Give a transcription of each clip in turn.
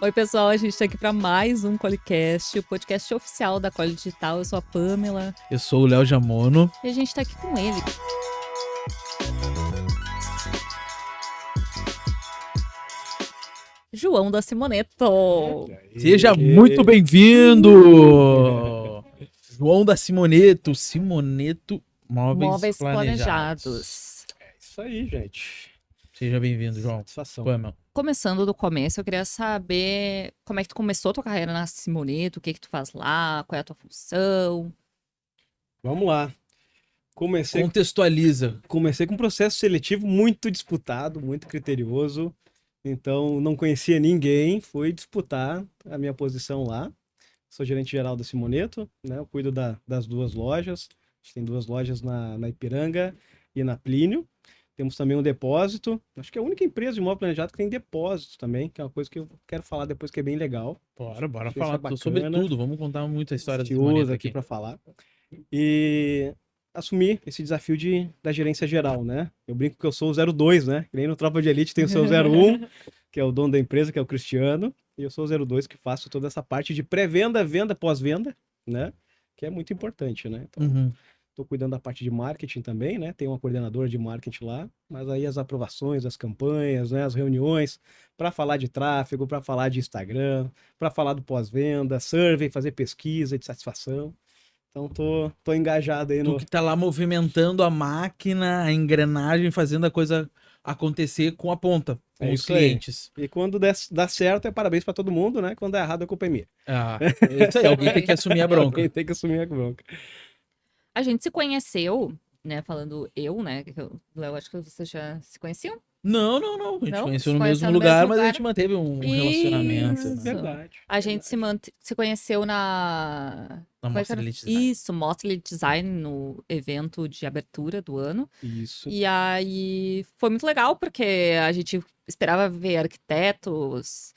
Oi, pessoal, a gente tá aqui para mais um Qualicast, o podcast oficial da Quali Digital. Eu sou a Pamela Eu sou o Léo Jamono. e a gente tá aqui com ele. João da Simoneto. Seja muito bem-vindo! João da Simoneto, Simoneto Móveis Planejados. Planejados. Isso aí, gente. Seja bem-vindo, João. Satisfação. Pamela. Começando do começo, eu queria saber como é que tu começou a tua carreira na Simoneto, o que que tu faz lá, qual é a tua função. Vamos lá. Comecei Contextualiza. com um processo seletivo muito disputado, muito criterioso. Então, não conhecia ninguém, fui disputar a minha posição lá. Sou gerente geral da Simoneto, né? Eu cuido das duas lojas. A gente tem duas lojas na Ipiranga e na Plínio. Temos também um depósito. Acho que é a única empresa de imóvel planejado que tem depósito também, que é uma coisa que eu quero falar depois que é bem legal. Bora Acho que falar isso é sobre bacana. tudo. Vamos contar muito a história da Te Simoneto usa aqui para falar. E assumir esse desafio da gerência geral, né? Eu brinco que eu sou o 02, né? Que nem no Tropa de Elite tem o seu 01, que é o dono da empresa, que é o Cristiano, e eu sou o 02 que faço toda essa parte de pré-venda, venda, pós-venda, né? Que é muito importante, né? Então, tô cuidando da parte de marketing também, né? Tem uma coordenadora de marketing lá, mas aí as aprovações, as campanhas, né? As reuniões para falar de tráfego, para falar de Instagram, para falar do pós-venda, survey, fazer pesquisa de satisfação. Então, tô engajado aí Tu no... que tá lá movimentando a máquina, a engrenagem, fazendo a coisa acontecer com a ponta, com É os isso aí. clientes. E quando dá certo, é parabéns para todo mundo, né? Quando dá errado, a culpa é minha. Ah, é isso aí. Alguém tem que assumir a bronca. Alguém tem que assumir a bronca. A gente se conheceu, né, falando eu, né, que Léo, acho que vocês já se conheciam? Não. A gente Não? conheceu Se no conheceu mesmo no lugar, mesmo mas a lugar? gente manteve um relacionamento. Isso. Né? Verdade. A gente se conheceu Na como é que Mostra era? Elite Design. Isso, Mostra Elite Design, no evento de abertura do ano. Isso. E aí foi muito legal, porque a gente esperava ver arquitetos,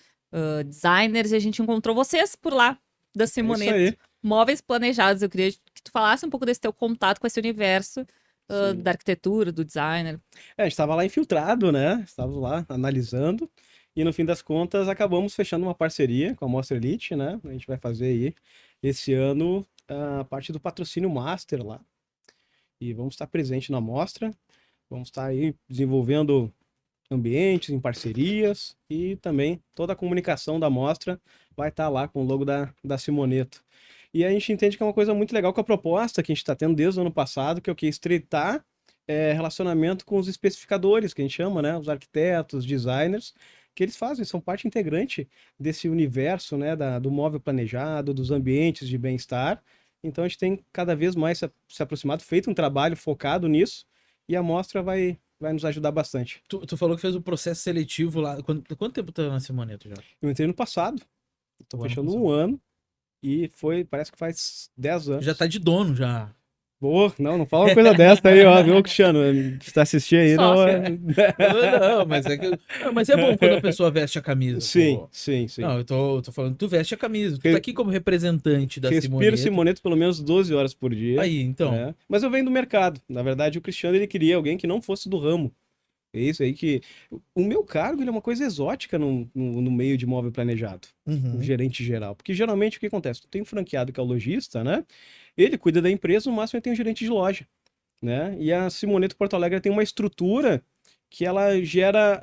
designers, e a gente encontrou vocês por lá, da É isso Simoneto. aí. Móveis Planejados. Eu queria que tu falasse um pouco desse teu contato com esse universo Sim. da arquitetura, do designer. A gente estava lá infiltrado, né? Estávamos lá analisando. E no fim das contas, acabamos fechando uma parceria com a Mostra Elite, né? A gente vai fazer aí esse ano a parte do patrocínio Master lá. E vamos estar presente na mostra. Vamos estar aí desenvolvendo ambientes em parcerias e também toda a comunicação da mostra vai estar lá com o logo da Simoneto. E a gente entende que é uma coisa muito legal com a proposta que a gente está tendo desde o ano passado, que é o que? Estreitar relacionamento com os especificadores, que a gente chama, né? Os arquitetos, designers, que eles fazem, são parte integrante desse universo, né? Do móvel planejado, dos ambientes de bem-estar. Então a gente tem cada vez mais se aproximado, feito um trabalho focado nisso, e a mostra vai nos ajudar bastante. Tu falou que fez o processo seletivo lá. Quanto tempo tá na Simoneto já? Eu entrei no passado, tô O ano fechando passado. um ano, e parece que faz 10 anos. Já tá de dono já. Pô, não fala uma coisa dessa aí, ó, viu, Cristiano? Se tá assistindo aí, não... Não, mas é que. Não, mas é bom quando a pessoa veste a camisa. Sim, Pô. sim. Não, eu tô falando, tu veste a camisa. Tu tá aqui como representante da Respiro Simoneto. Simoneto pelo menos 12 horas por dia. Aí, então. Né? Mas eu venho do mercado. Na verdade, o Cristiano, ele queria alguém que não fosse do ramo. É isso aí que... O meu cargo, ele é uma coisa exótica no meio de imóvel planejado. Uhum. O gerente geral. Porque geralmente o que acontece? Tu tem um franqueado que é o lojista, né? Ele cuida da empresa, no máximo ele tem um gerente de loja, né? E a Simoneto Porto Alegre tem uma estrutura que ela gera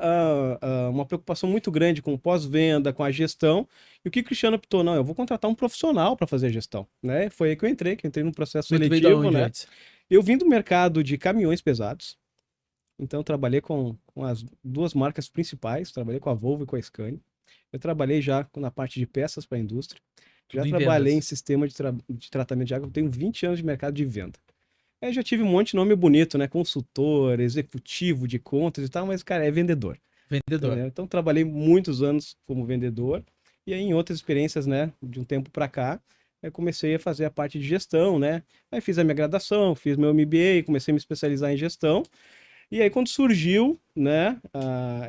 uma preocupação muito grande com pós-venda, com a gestão. E o que o Cristiano optou? Não, eu vou contratar um profissional para fazer a gestão, né? Foi aí que eu entrei no processo Mas tu veio da seletivo, onde né? antes? Eu vim do mercado de caminhões pesados. Então, eu trabalhei com as duas marcas principais, trabalhei com a Volvo e com a Scania. Eu trabalhei já na parte de peças para a indústria. Já Tudo em trabalhei em vendas. sistema de tratamento de água, eu tenho 20 anos de mercado de venda. Aí já tive um monte de nome bonito, né? Consultor, executivo de contas e tal, mas, cara, é vendedor. Vendedor. Entendeu? Então, trabalhei muitos anos como vendedor. E aí, em outras experiências, né, de um tempo para cá, eu comecei a fazer a parte de gestão, né? Aí fiz a minha graduação, fiz meu MBA, comecei a me especializar em gestão. E aí, quando surgiu, né,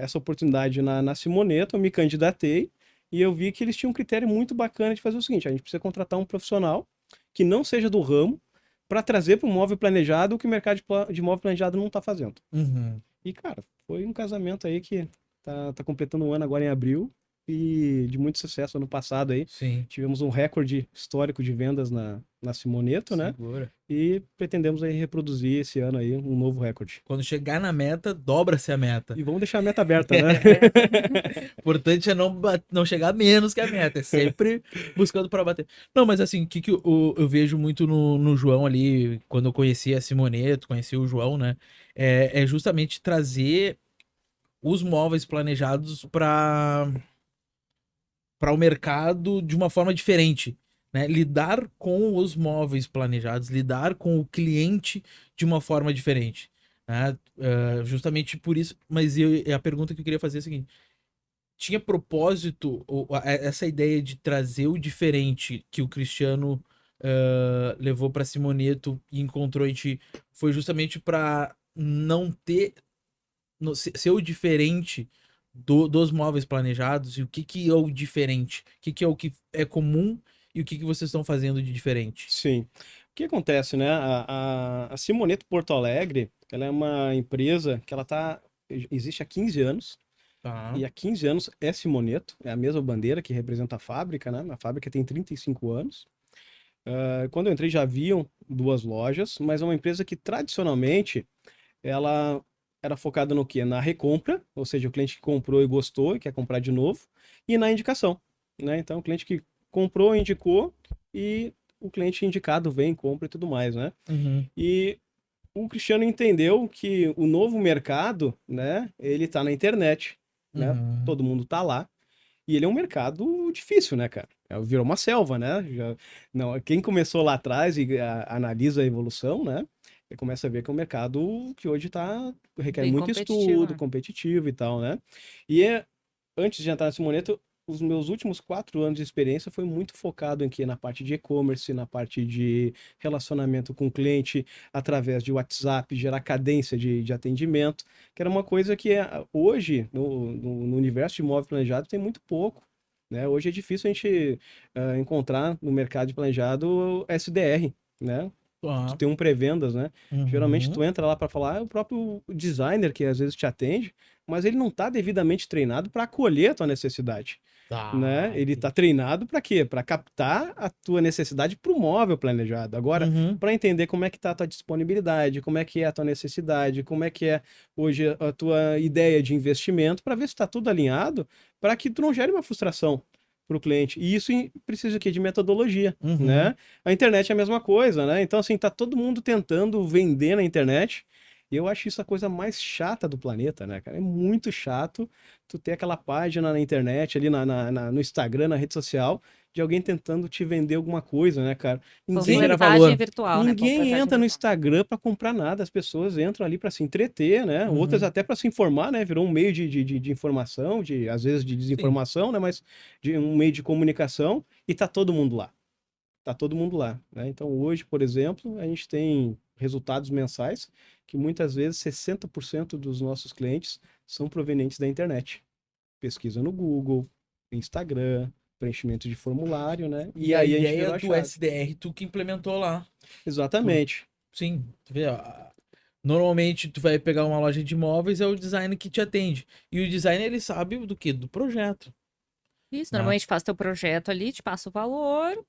essa oportunidade na Simoneto, eu me candidatei e eu vi que eles tinham um critério muito bacana de fazer o seguinte: a gente precisa contratar um profissional que não seja do ramo para trazer para o móvel planejado o que o mercado de móvel planejado não está fazendo. Uhum. E, cara, foi um casamento aí que tá completando um ano agora em abril. e de muito sucesso ano passado aí. Sim. Tivemos um recorde histórico de vendas na Simoneto, né? Segura. E pretendemos aí reproduzir esse ano aí um novo recorde. Quando chegar na meta, dobra-se a meta. E vamos deixar a meta aberta, né? O importante é não chegar menos que a meta, é sempre buscando para bater. Não, mas assim, o que eu vejo muito no João ali, quando eu conheci a Simoneto, conheci o João, né? É justamente trazer os móveis planejados para o mercado de uma forma diferente, né? Lidar com os móveis planejados, lidar com o cliente de uma forma diferente, né? Justamente por isso, mas a pergunta que eu queria fazer é a seguinte: tinha propósito essa ideia de trazer o diferente que o Cristiano levou para Simoneto e encontrou em ti, foi justamente para não ter ser o diferente dos móveis planejados, e o que é o diferente, o que é o que é comum e o que vocês estão fazendo de diferente. Sim. O que acontece, né? A Simoneto Porto Alegre, ela é uma empresa que existe há 15 anos. Tá. E há 15 anos é Simoneto, é a mesma bandeira que representa a fábrica, né? A fábrica tem 35 anos. Quando eu entrei já haviam 2 lojas, mas é uma empresa que tradicionalmente ela era focada no quê? Na recompra, ou seja, o cliente que comprou e gostou e quer comprar de novo, e na indicação, né? Então, o cliente que comprou, indicou, e o cliente indicado vem, compra e tudo mais, né? Uhum. E o Cristiano entendeu que o novo mercado, né, ele tá na internet, né? Uhum. Todo mundo tá lá. E ele é um mercado difícil, né, cara? Virou uma selva, né? Não, quem começou lá atrás e analisa a evolução, né? Começa a ver que é um mercado que hoje requer Bem muito competitivo, estudo, né? competitivo e tal, né? E antes de entrar nesse momento, os meus últimos 4 anos de experiência foi muito focado aqui na parte de e-commerce, na parte de relacionamento com o cliente através de WhatsApp, gerar cadência de atendimento, que era uma coisa que hoje, no universo de imóvel planejado, tem muito pouco, né? Hoje é difícil a gente encontrar no mercado de planejado SDR, né? Tu Tá. tem um pré-vendas, né? Geralmente Uhum. tu entra lá para falar, é o próprio designer que às vezes te atende, mas ele não está devidamente treinado para acolher a tua necessidade, né? Tá. Ele está treinado para quê? Para captar a tua necessidade para o móvel planejado. Agora, Uhum. para entender como é que está a tua disponibilidade, como é que é a tua necessidade, como é que é hoje a tua ideia de investimento, para ver se está tudo alinhado, para que tu não gere uma frustração para o cliente. E isso precisa aqui de metodologia, Uhum. né? A internet é a mesma coisa, né? Então, assim, tá todo mundo tentando vender na internet. E eu acho isso a coisa mais chata do planeta, né, cara? É muito chato tu ter aquela página na internet, ali no Instagram, na rede social, de alguém tentando te vender alguma coisa, né, cara? Sem gerar Ninguém, Panfletagem valor. virtual, né? ninguém Panfletagem entra no virtual. Instagram para comprar nada, as pessoas entram ali para se entreter, né? Outras Uhum. até para se informar, né? Virou um meio de informação, às vezes de Sim. desinformação, né? Mas de um meio de comunicação, e tá todo mundo lá. Tá todo mundo lá, né? Então hoje, por exemplo, a gente tem resultados mensais que muitas vezes 60% dos nossos clientes são provenientes da internet. Pesquisa no Google, Instagram, preenchimento de formulário, né? E E a aí a gente ideia virou a do chave. SDR, tu que implementou lá. Exatamente. Sim, tu vê, normalmente tu vai pegar uma loja de imóveis, é o designer que te atende. E o designer, ele sabe do quê? Do projeto, Isso, né? normalmente faz teu projeto ali, te passa o valor.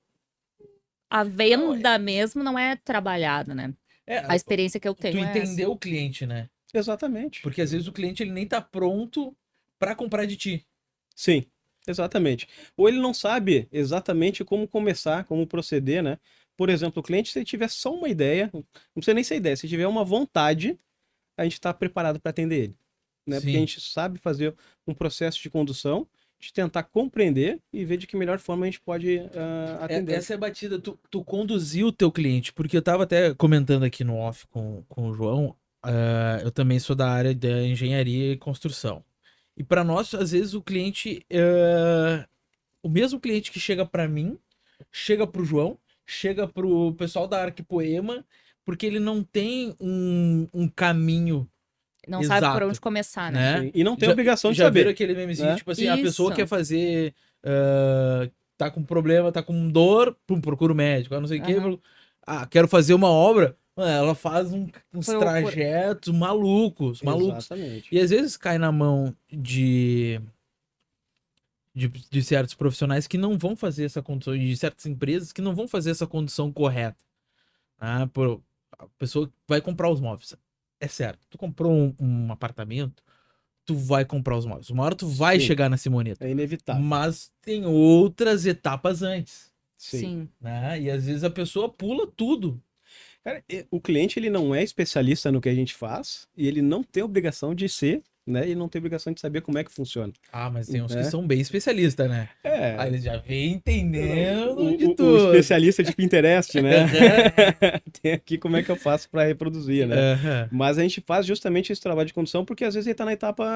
A Não, venda mesmo não é trabalhada, né? é, A experiência que eu tu tenho é essa. entendeu o cliente, né? Exatamente. Porque às vezes o cliente ele nem tá pronto pra comprar de ti. Sim, exatamente. Ou ele não sabe exatamente como começar, como proceder, né? Por exemplo, o cliente, se ele tiver só uma ideia, não precisa nem ser ideia, se tiver uma vontade, a gente está preparado para atender ele, né? Porque a Sim. gente sabe fazer um processo de condução, de tentar compreender e ver de que melhor forma a gente pode atendê-lo. Essa é a batida, tu conduziu o teu cliente, porque eu tava até comentando aqui no off com o João, eu também sou da área da engenharia e construção. E para nós, às vezes, o mesmo cliente que chega para mim, chega pro João, chega pro pessoal da Arquipoema, porque ele não tem um caminho Não sabe por exato, onde começar, né? né? Sim. E não tem Já, obrigação de já viram saber, aquele memezinho, né? tipo assim, a pessoa Isso. quer fazer, tá com problema, tá com dor, pum, procura o médico, não sei o quê, Aham. quero fazer uma obra, mano, ela faz uns Procura. trajetos malucos, malucos. Exatamente. E às vezes cai na mão de certos profissionais que não vão fazer essa condução, e de certas empresas que não vão fazer essa condução correta. Ah, a pessoa vai comprar os móveis. É certo, tu comprou um apartamento, tu vai comprar os móveis. Uma hora tu vai Sim. chegar na Simoneta. É inevitável. Mas tem outras etapas antes, Sim. Sim. né? E às vezes a pessoa pula tudo. Cara, o cliente ele não é especialista no que a gente faz e ele não tem obrigação de ser, né? E não tem obrigação de saber como é que funciona. Ah, mas tem uns que É. são bem especialistas, né? Aí É. eles já vêm entendendo de O tudo. especialista de Pinterest, né? Tem aqui como é que eu faço para reproduzir, né? Aham. Mas a gente faz justamente esse trabalho de condução porque às vezes ele tá na etapa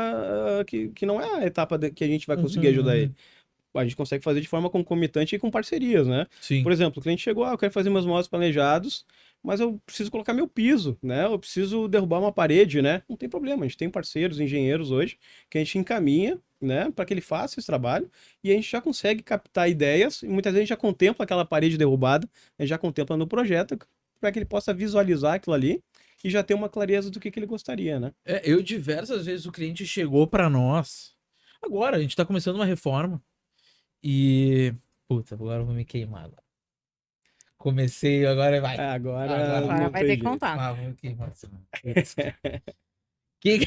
que não é a etapa que a gente vai conseguir ajudar ele. A gente consegue fazer de forma concomitante e com parcerias, né? Sim. Por exemplo, o cliente chegou, eu quero fazer meus móveis planejados, mas eu preciso colocar meu piso, né? Eu preciso derrubar uma parede, né? Não tem problema, a gente tem parceiros, engenheiros hoje, que a gente encaminha, né, para que ele faça esse trabalho, e a gente já consegue captar ideias, e muitas vezes a gente já contempla aquela parede derrubada, a gente já contempla no projeto, para que ele possa visualizar aquilo ali e já ter uma clareza do que ele gostaria, né? Eu diversas vezes o cliente chegou pra nós. Agora, a gente tá começando uma reforma. E. Puta, agora eu vou me queimar. Comecei, agora vai. Agora Agora não vai tem ter que jeito. contar. Ah, vou me queimar. Putz. Que...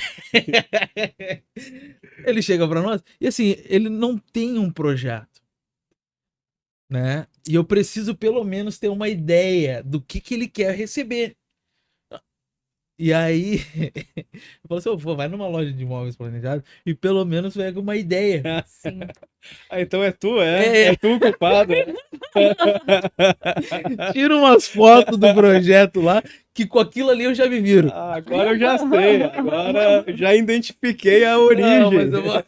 Ele chega pra nós e assim, ele não tem um projeto, né? E eu preciso pelo menos ter uma ideia do que ele quer receber. E aí, eu falo assim, "Ô, vai numa loja de imóveis planejados e pelo menos pega uma ideia. Sim. Ah, então é tu, É. é tu o culpado. Tira umas fotos do projeto lá, que com aquilo ali eu já me viro. Ah, agora eu já sei, agora já identifiquei a Não, origem. mas eu vou...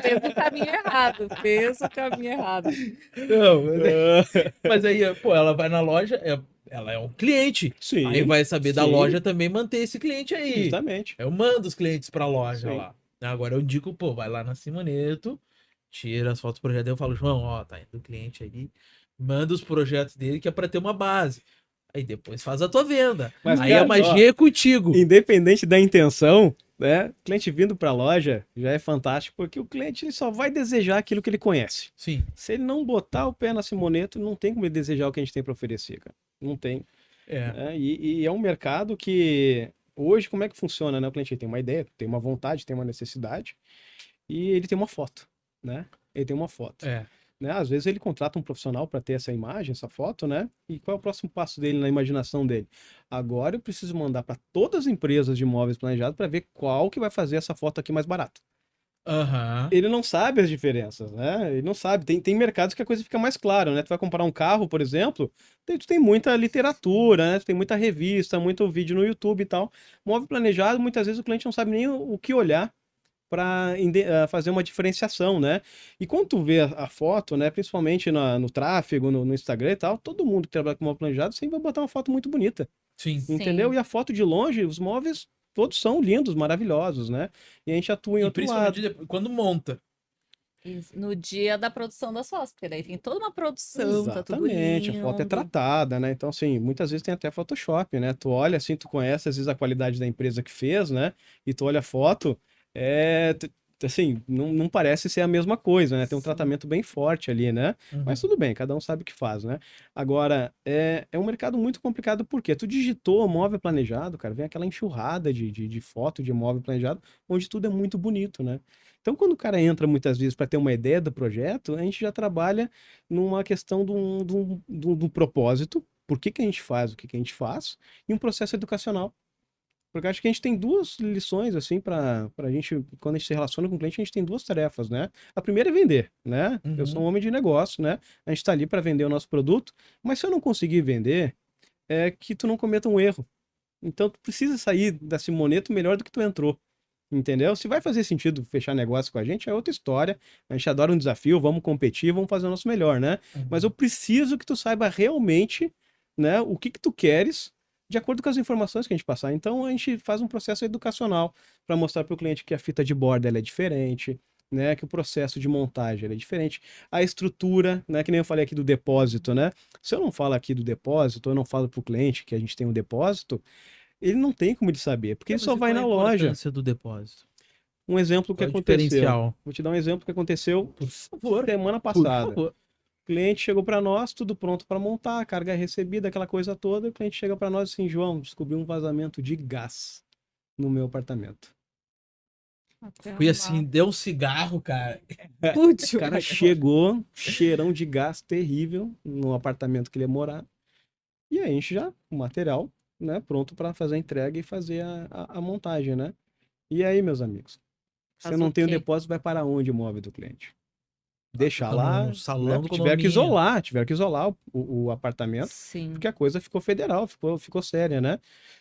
Fez o caminho errado. Fez o caminho errado. Não, mas aí, pô, ela vai na loja, ela é um cliente. Sim, Aí vai saber da sim. loja também manter esse cliente aí. Justamente. Eu mando os clientes pra loja Sim. lá. Agora eu indico, pô, vai lá na Simoneto, tira as fotos do projeto, eu falo, João, ó, tá indo o cliente aí, manda os projetos dele que é pra ter uma base. Aí depois faz a tua venda. Mas, Aí cara, a magia é contigo. Independente da intenção, né? O cliente vindo para a loja já é fantástico, porque o cliente ele só vai desejar aquilo que ele conhece. Sim. Se ele não botar o pé na Simoneto, não tem como ele desejar o que a gente tem para oferecer, cara. Não tem. Né? E é um mercado que hoje como é que funciona, né? O cliente tem uma ideia, tem uma vontade, tem uma necessidade e ele tem uma foto, né? Ele tem uma foto. Né? Às vezes ele contrata um profissional para ter essa imagem, essa foto, né? E qual é o próximo passo dele na imaginação dele? Agora eu preciso mandar para todas as empresas de imóveis planejados para ver qual que vai fazer essa foto aqui mais barato. Ele não sabe as diferenças, né? Ele não sabe. Tem mercados que a coisa fica mais clara, né? Tu vai comprar um carro, por exemplo, tu tem muita literatura, né? Tu tem muita revista, muito vídeo no YouTube e tal. Móvel planejado, muitas vezes o cliente não sabe nem o que olhar para fazer uma diferenciação, né? E quando tu vê a foto, né, principalmente no tráfego, no Instagram e tal, todo mundo que trabalha com móvel planejado sempre vai botar uma foto muito bonita, Sim. entendeu? Sim. E a foto de longe, os móveis todos são lindos, maravilhosos, né? E a gente atua em E outro lado. principalmente quando monta. Isso, no dia da produção das fotos, porque daí tem toda uma produção, tá tudo Exatamente, a foto é lindo. tratada, né? Então, assim, muitas vezes tem até Photoshop, né? Tu olha assim, tu conhece às vezes a qualidade da empresa que fez, né? E tu olha a foto, assim, não parece ser a mesma coisa, né? Tem um Sim. tratamento bem forte ali, né? Mas tudo bem, cada um sabe o que faz, né? Agora, é um mercado muito complicado, porque tu digitou móvel planejado, cara, vem aquela enxurrada de foto de móvel planejado, onde tudo é muito bonito, né? Então, quando o cara entra muitas vezes para ter uma ideia do projeto, a gente já trabalha numa questão do propósito, por que que a gente faz o que que a gente faz, e um processo educacional. Porque eu acho que a gente tem duas lições, assim, para a gente, quando a gente se relaciona com o cliente, a gente tem duas tarefas, né? A primeira é vender, né? Eu sou um homem de negócio, né? A gente está ali para vender o nosso produto, mas se eu não conseguir vender, é que tu não cometa um erro. Então, tu precisa sair da Simoneto melhor do que tu entrou. Entendeu? Se vai fazer sentido fechar negócio com a gente, é outra história. A gente adora um desafio, vamos competir, vamos fazer o nosso melhor, né? Mas eu preciso que tu saiba realmente, né, o que tu queres, de acordo com as informações que a gente passar. Então a gente faz um processo educacional para mostrar para o cliente que a fita de borda ela é diferente, né, que o processo de montagem ela é diferente, a estrutura, né, que nem eu falei aqui do depósito, né? Se eu não falo aqui do depósito, eu não falo para o cliente que a gente tem um depósito, ele não tem como ele saber, porque ele só vai na Qual a loja. importância do depósito? Um exemplo que Qual é o aconteceu. diferencial? Vou te dar um exemplo que aconteceu Por favor. semana Por passada. favor. O cliente chegou para nós, tudo pronto para montar, carga recebida, aquela coisa toda. O cliente chega para nós assim, João, descobri um vazamento de gás no meu apartamento. Fui assim, deu um cigarro, cara. Putz, O cara chegou, cheirão de gás terrível no apartamento que ele ia morar. E aí a gente já, o material, né, pronto para fazer a entrega e fazer a montagem, né? E aí, meus amigos, você Faz não o tem o quê? depósito, vai para onde o imóvel do cliente? Deixar Fica lá, no salão né? do Porque condomínio. tiveram que isolar o apartamento, Sim. porque a coisa ficou federal, ficou séria, né?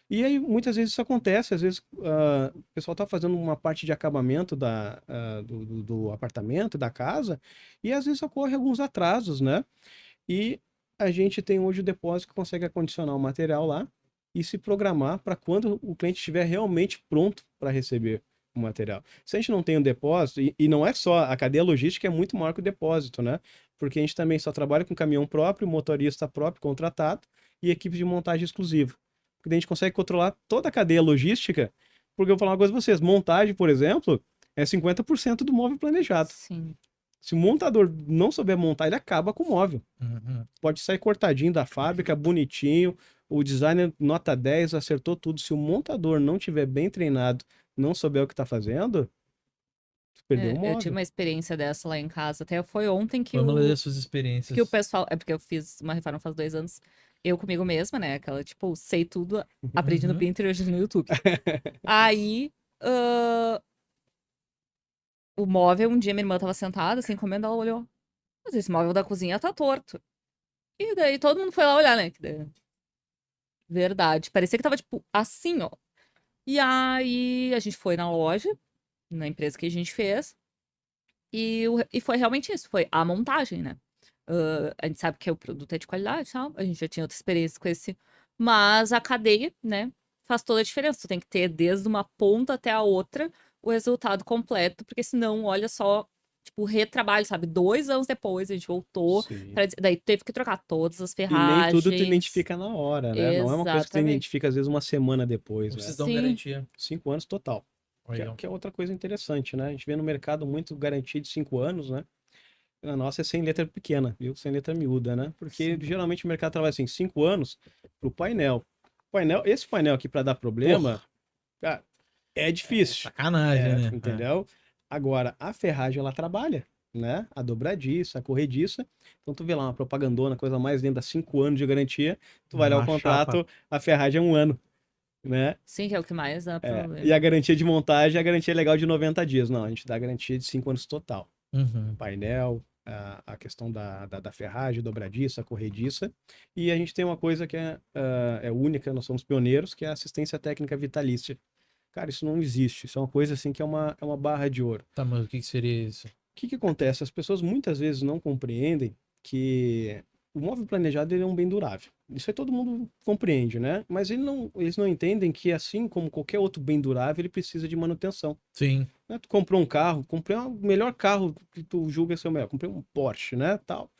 E aí, muitas vezes isso acontece, às vezes o pessoal tá fazendo uma parte de acabamento do apartamento, da casa, e às vezes ocorre alguns atrasos, né? E a gente tem hoje o depósito que consegue acondicionar o material lá e se programar para quando o cliente estiver realmente pronto para receber o material. Se a gente não tem um depósito, e não é só, a cadeia logística é muito maior que o depósito, né? Porque a gente também só trabalha com caminhão próprio, motorista próprio, contratado e equipe de montagem exclusiva. Porque daí a gente consegue controlar toda a cadeia logística, porque eu vou falar uma coisa pra vocês, montagem, por exemplo, é 50% do móvel planejado. Sim. Se o montador não souber montar, ele acaba com o móvel. Uhum. Pode sair cortadinho da fábrica, bonitinho, o designer nota 10, acertou tudo. Se o montador não tiver bem treinado, não souber o que está fazendo, tu perdeu o Eu tive móvel. uma experiência dessa lá em casa. Até foi ontem que Vamos o, ler suas experiências. que o pessoal. É porque eu fiz uma reforma faz 2 anos. Eu comigo mesma, né? Aquela, tipo, sei tudo, aprendi no Uhum. Pinterest e no YouTube. Aí, o móvel, um dia minha irmã tava sentada, assim, comendo, ela olhou. Mas esse móvel da cozinha tá torto. E daí todo mundo foi lá olhar, né? Verdade. Parecia que tava, tipo, assim, ó. E aí a gente foi na loja, na empresa que a gente fez. E foi realmente isso, foi a montagem, né? A gente sabe que o produto é de qualidade e tal. A gente já tinha outra experiência com esse. Mas a cadeia, né, faz toda a diferença. Tu tem que ter desde uma ponta até a outra o resultado completo, porque senão, olha só, tipo, retrabalho, sabe? 2 anos depois a gente voltou. Sim. Daí teve que trocar todas as E nem tudo tu ferragens. identifica na hora, né? Não é uma coisa que tu Exatamente. identifica às vezes uma semana depois, Não né? vocês dão Sim. garantia. 5 anos total. Aí, ó. Que é outra coisa interessante, né? A gente vê no mercado muito garantia de 5 anos, né? A nossa é sem letra pequena, viu? Sem letra miúda, né? Porque Sim. geralmente o mercado trabalha assim, 5 anos pro painel. Esse painel aqui para dar problema, cara, é difícil. Sacanagem, né? Entendeu? Agora, a ferragem ela trabalha, né? A dobradiça, a corrediça. Então tu vê lá uma propagandona, coisa mais linda, 5 anos de garantia. Tu vai ler o Uma contrato, chapa. a ferragem é 1 ano, né? Sim, que é o que mais dá E problema. a garantia de montagem, a garantia legal de 90 dias. Não, a gente dá a garantia de 5 anos total. Uhum. Painel, a questão da ferragem, dobradiça, corrediça. E a gente tem uma coisa que é única, nós somos pioneiros, que é a assistência técnica vitalícia. Cara, isso não existe. Isso é uma coisa assim que é uma barra de ouro. Tá, mas o que seria isso? O que acontece? As pessoas muitas vezes não compreendem que o móvel planejado ele é um bem durável. Isso aí todo mundo compreende, né? Mas eles não entendem que, assim como qualquer outro bem durável, ele precisa de manutenção. Sim. Né? Tu comprou um carro, comprei o melhor carro que tu julga ser o melhor, comprei um Porsche, né? Tal.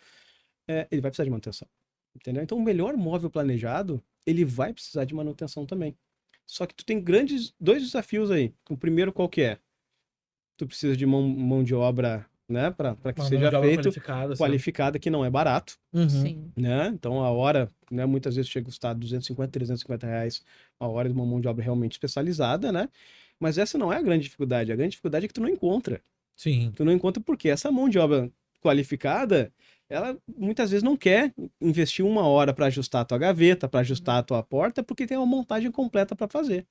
Ele vai precisar de manutenção. Entendeu? Então, o melhor móvel planejado, ele vai precisar de manutenção também. Só que tu tem dois desafios aí. O primeiro qual que é? Tu precisa de mão de obra, né, para que Uma seja mão de obra feito, qualificada, qualificada, que não é barato, Uhum. Sim. né? Então a hora, né, muitas vezes chega a custar 250, 350 reais a hora de uma mão de obra realmente especializada, né? Mas essa não é a grande dificuldade. A grande dificuldade é que tu não encontra. Sim. Tu não encontra porque essa mão de obra qualificada, ela muitas vezes não quer investir 1 hora para ajustar a tua gaveta, para ajustar a tua porta, porque tem uma montagem completa para fazer,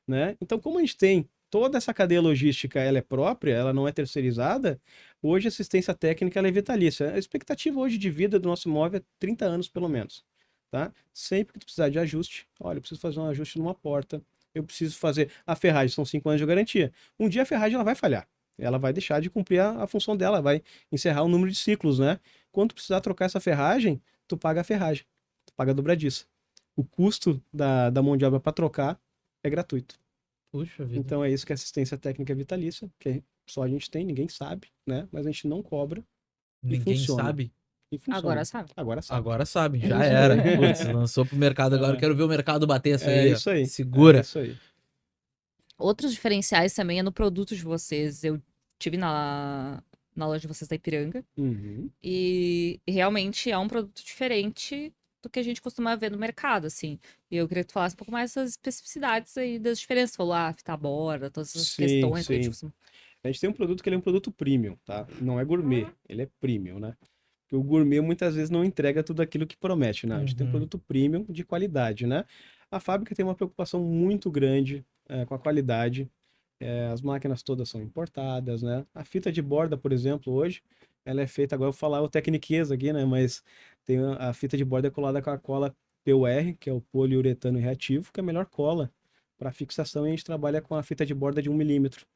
né? Então, como a gente tem toda essa cadeia logística, ela é própria, ela não é terceirizada, hoje a assistência técnica ela é vitalícia. A expectativa hoje de vida do nosso imóvel é 30 anos, pelo menos, tá? Sempre que tu precisar de ajuste, olha, eu preciso fazer um ajuste numa porta, eu preciso fazer... A ferragem são 5 anos de garantia. Um dia a ferragem ela vai falhar. Ela vai deixar de cumprir a função dela, vai encerrar o número de ciclos, né? Quando tu precisar trocar essa ferragem, tu paga a ferragem, tu paga a dobradiça. O custo da mão de obra para trocar é gratuito. Puxa vida. Então é isso que é assistência técnica vitalícia, que só a gente tem, ninguém sabe, né? Mas a gente não cobra. Ninguém funciona. sabe. E funciona. Agora sabe. Agora sabe. Agora sabe, já isso era. aí. Putz, lançou pro mercado agora. É. Quero ver o mercado bater isso É aí. Ó. isso aí. Segura. É isso aí. Outros diferenciais também é no produto de vocês. Eu tive na loja de vocês da Ipiranga Uhum. e realmente é um produto diferente do que a gente costuma ver no mercado, assim. E eu queria que tu falasse um pouco mais dessas especificidades aí, das diferenças. Falou, fita borda, todas essas Sim, questões que a gente sim. costuma... A gente tem um produto que ele é um produto premium, tá? Não é gourmet, ele é premium, né? Porque o gourmet muitas vezes não entrega tudo aquilo que promete, né? A gente tem um Uhum. produto premium de qualidade, né? A fábrica tem uma preocupação muito grande com a qualidade. As máquinas todas são importadas, né? A fita de borda, por exemplo, hoje, ela é feita, agora eu vou falar o tecniquez aqui, né? Mas tem a fita de borda colada com a cola PUR, que é o poliuretano reativo, que é a melhor cola para fixação, e a gente trabalha com a fita de borda de 1 milímetro.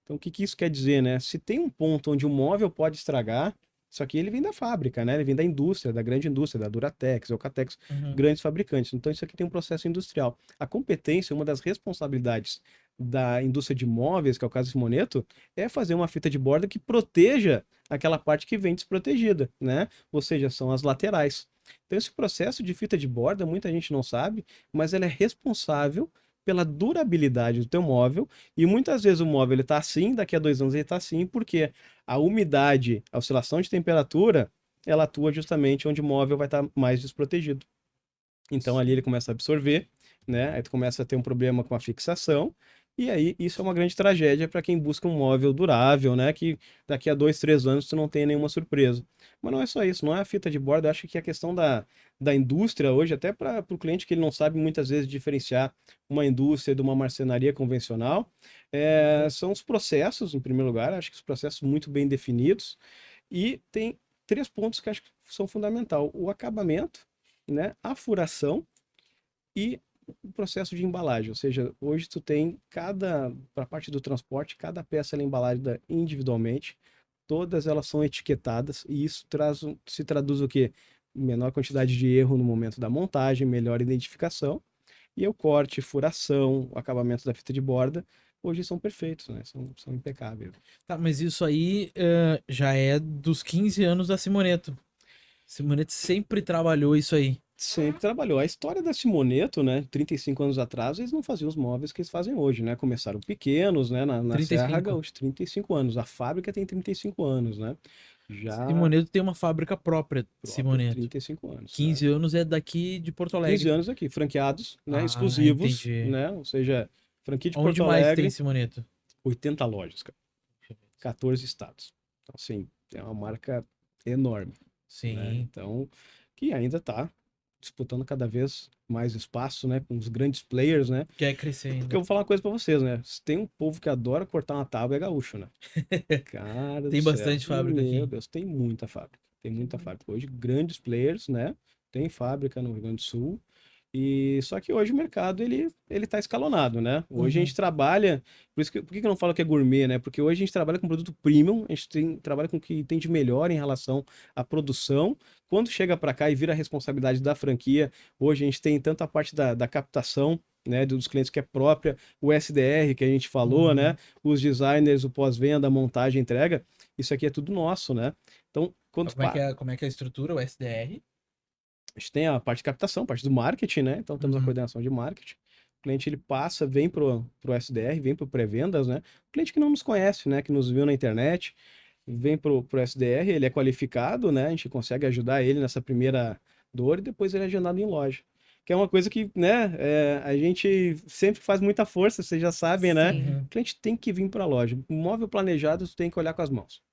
Então, o que que isso quer dizer, né? Se tem um ponto onde o móvel pode estragar, isso aqui ele vem da fábrica, né? Ele vem da indústria, da grande indústria, da Duratex, Eucatex, Uhum. grandes fabricantes. Então, isso aqui tem um processo industrial. A competência, uma das responsabilidades da indústria de móveis, que é o caso do Simoneto, é fazer uma fita de borda que proteja aquela parte que vem desprotegida, né? Ou seja, são as laterais. Então, esse processo de fita de borda, muita gente não sabe, mas ela é responsável pela durabilidade do teu móvel, e muitas vezes o móvel ele tá assim, daqui a 2 anos ele tá assim, porque a umidade, a oscilação de temperatura, ela atua justamente onde o móvel vai estar mais desprotegido. Então ali ele começa a absorver, né? Aí tu começa a ter um problema com a fixação, e aí isso é uma grande tragédia para quem busca um móvel durável, né? Que daqui a 2, 3 anos tu não tenha nenhuma surpresa. Mas não é só isso, não é a fita de borda. Eu acho que a questão da indústria hoje, até para o cliente que ele não sabe muitas vezes diferenciar uma indústria de uma marcenaria convencional, são os processos, em primeiro lugar. Acho que os processos muito bem definidos, e tem 3 pontos que acho que são fundamental: o acabamento, né, a furação e o processo de embalagem. Ou seja, hoje tu tem para a parte do transporte, cada peça ela é embalada individualmente, todas elas são etiquetadas, e isso se traduz o quê? Menor quantidade de erro no momento da montagem, melhor identificação, e o corte, furação, o acabamento da fita de borda, hoje são perfeitos, né? São impecáveis. Tá, mas isso aí já é dos 15 anos da Simoneto. Simoneto sempre trabalhou isso aí. Sempre trabalhou. A história da Simoneto, né? 35 anos atrás, eles não faziam os móveis que eles fazem hoje, né? Começaram pequenos, né? Na Serra 35. Gaúcha, 35 anos. A fábrica tem 35 anos, né? Já Simoneto tem uma fábrica própria, própria, Simoneto. 35 anos, né? 15 anos é daqui de Porto 15 Alegre. anos aqui, franqueados, né? Ah, Exclusivos, entendi. né? Ou seja, franquia de Onde Porto mais tem Alegre, Simoneto? 80 lojas, cara. 14 estados. Então, assim, é uma marca enorme, né? Sim. Então, que ainda está disputando cada vez mais espaço, né, com os grandes players, né? Quer crescer Porque ainda. eu vou falar uma coisa para vocês, né? Se tem um povo que adora cortar uma tábua, é gaúcho, né? Cara do Tem céu. bastante fábrica Meu aqui. Deus, tem muita fábrica. Tem muita fábrica. Hoje, grandes players, né? Tem fábrica no Rio Grande do Sul. E só que hoje o mercado ele tá escalonado, né? Hoje a gente Uhum. trabalha, por que que eu não falo que é gourmet, né? Porque hoje a gente trabalha com produto premium, a gente trabalha com o que tem de melhor em relação à produção. Quando chega para cá e vira a responsabilidade da franquia, hoje a gente tem tanto a parte da captação, né, dos clientes, que é própria, o SDR que a gente falou, né? Uhum. Os designers, o pós-venda, a montagem, a entrega, isso aqui é tudo nosso, né? Então, quando Como é que é a estrutura, o SDR? a gente tem a parte de captação, a parte do marketing, né? Então temos a Uhum. coordenação de marketing. O cliente ele passa, vem pro SDR, vem pro pré-vendas, né? O cliente que não nos conhece, né? Que nos viu na internet, vem pro SDR, ele é qualificado, né? A gente consegue ajudar ele nessa primeira dor, e depois ele é agendado em loja. Que é uma coisa que, né? A gente sempre faz muita força, vocês já sabem, né? Sim. O cliente tem que vir para a loja. O móvel planejado, tu tem que olhar com as mãos.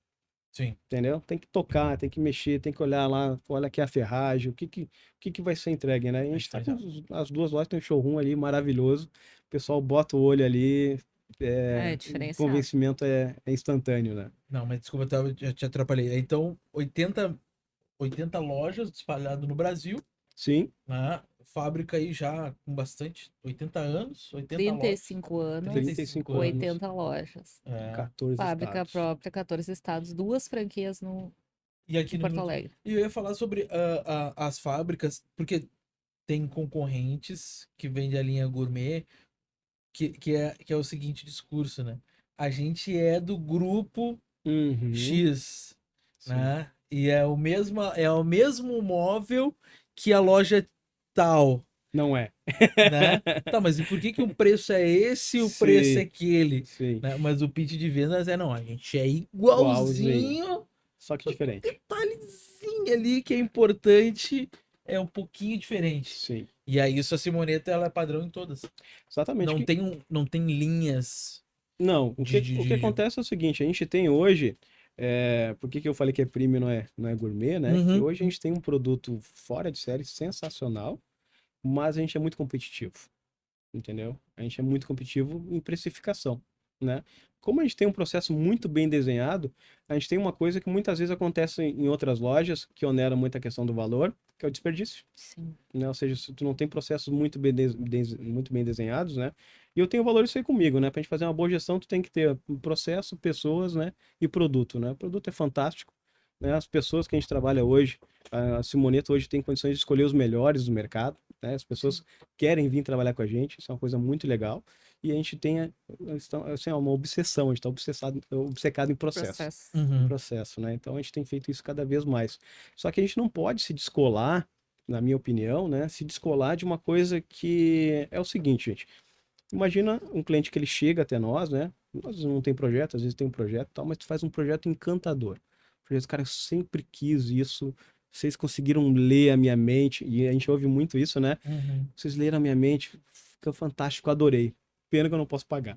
Sim. Entendeu? Tem que tocar, tem que mexer, tem que olhar lá, olha aqui a ferragem, o que vai ser entregue, né? E a gente tá com as 2 lojas, tem um showroom ali maravilhoso, o pessoal bota o olho ali, É o diferenciado. convencimento é instantâneo, né? Não, mas desculpa, já te atrapalhei. Então, 80 lojas espalhadas no Brasil, Sim, né? Fábrica aí já com bastante, 80 anos, 80 lojas, 35 anos, 35 35 anos. anos, 80 lojas. É. 14 Fábrica estados. própria, 14 estados, 2 franquias E aqui em no Rio Porto Grande do Sul. Alegre. E eu ia falar sobre as fábricas, porque tem concorrentes que vendem a linha gourmet, que é o seguinte discurso, né? A gente é do grupo Uhum, X, sim, né? E é o mesmo móvel que a loja tal. Não é. né? Tá, mas e por que que o preço é esse e o Sim. preço é aquele? Sim, Né? Mas o pitch de vendas é, não, a gente é igualzinho. igualzinho, Só que diferente. detalhezinho ali que é importante, é um pouquinho diferente. Sim, E aí, isso a Simoneta, ela é padrão em todas. exatamente. Não tem linhas Não, o que de... acontece é o seguinte, a gente tem hoje, por que que eu falei que é premium não é gourmet, né? Que Uhum. hoje a gente tem um produto fora de série sensacional, mas a gente é muito competitivo, entendeu? A gente é muito competitivo em precificação, né? Como a gente tem um processo muito bem desenhado, a gente tem uma coisa que muitas vezes acontece em outras lojas, que onera muito a questão do valor, que é o desperdício, Sim. né? Ou seja, se tu não tem processos muito bem, muito bem desenhados, né? E eu tenho valor isso aí comigo, né? Pra gente fazer uma boa gestão, tu tem que ter um processo, pessoas, né? E produto, né? O produto é fantástico, né? As pessoas que a gente trabalha hoje, a Simoneta hoje tem condições de escolher os melhores do mercado, né? As pessoas querem vir trabalhar com a gente, isso é uma coisa muito legal. E a gente tem, assim, uma obsessão, a gente tá obcecado em processo Processo. Uhum. processo, né? Então a gente tem feito isso cada vez mais. Só que a gente não pode se descolar, na minha opinião, né? Se descolar de uma coisa que é o seguinte, gente. Imagina um cliente que ele chega até nós, né? Nós não tem projeto, às vezes tem um projeto e tal, mas tu faz um projeto encantador. Projeto, cara, eu sempre quis isso. Vocês conseguiram ler a minha mente, e a gente ouve muito isso, né? Uhum. Vocês leram a minha mente, fica fantástico, adorei. Pena que eu não posso pagar.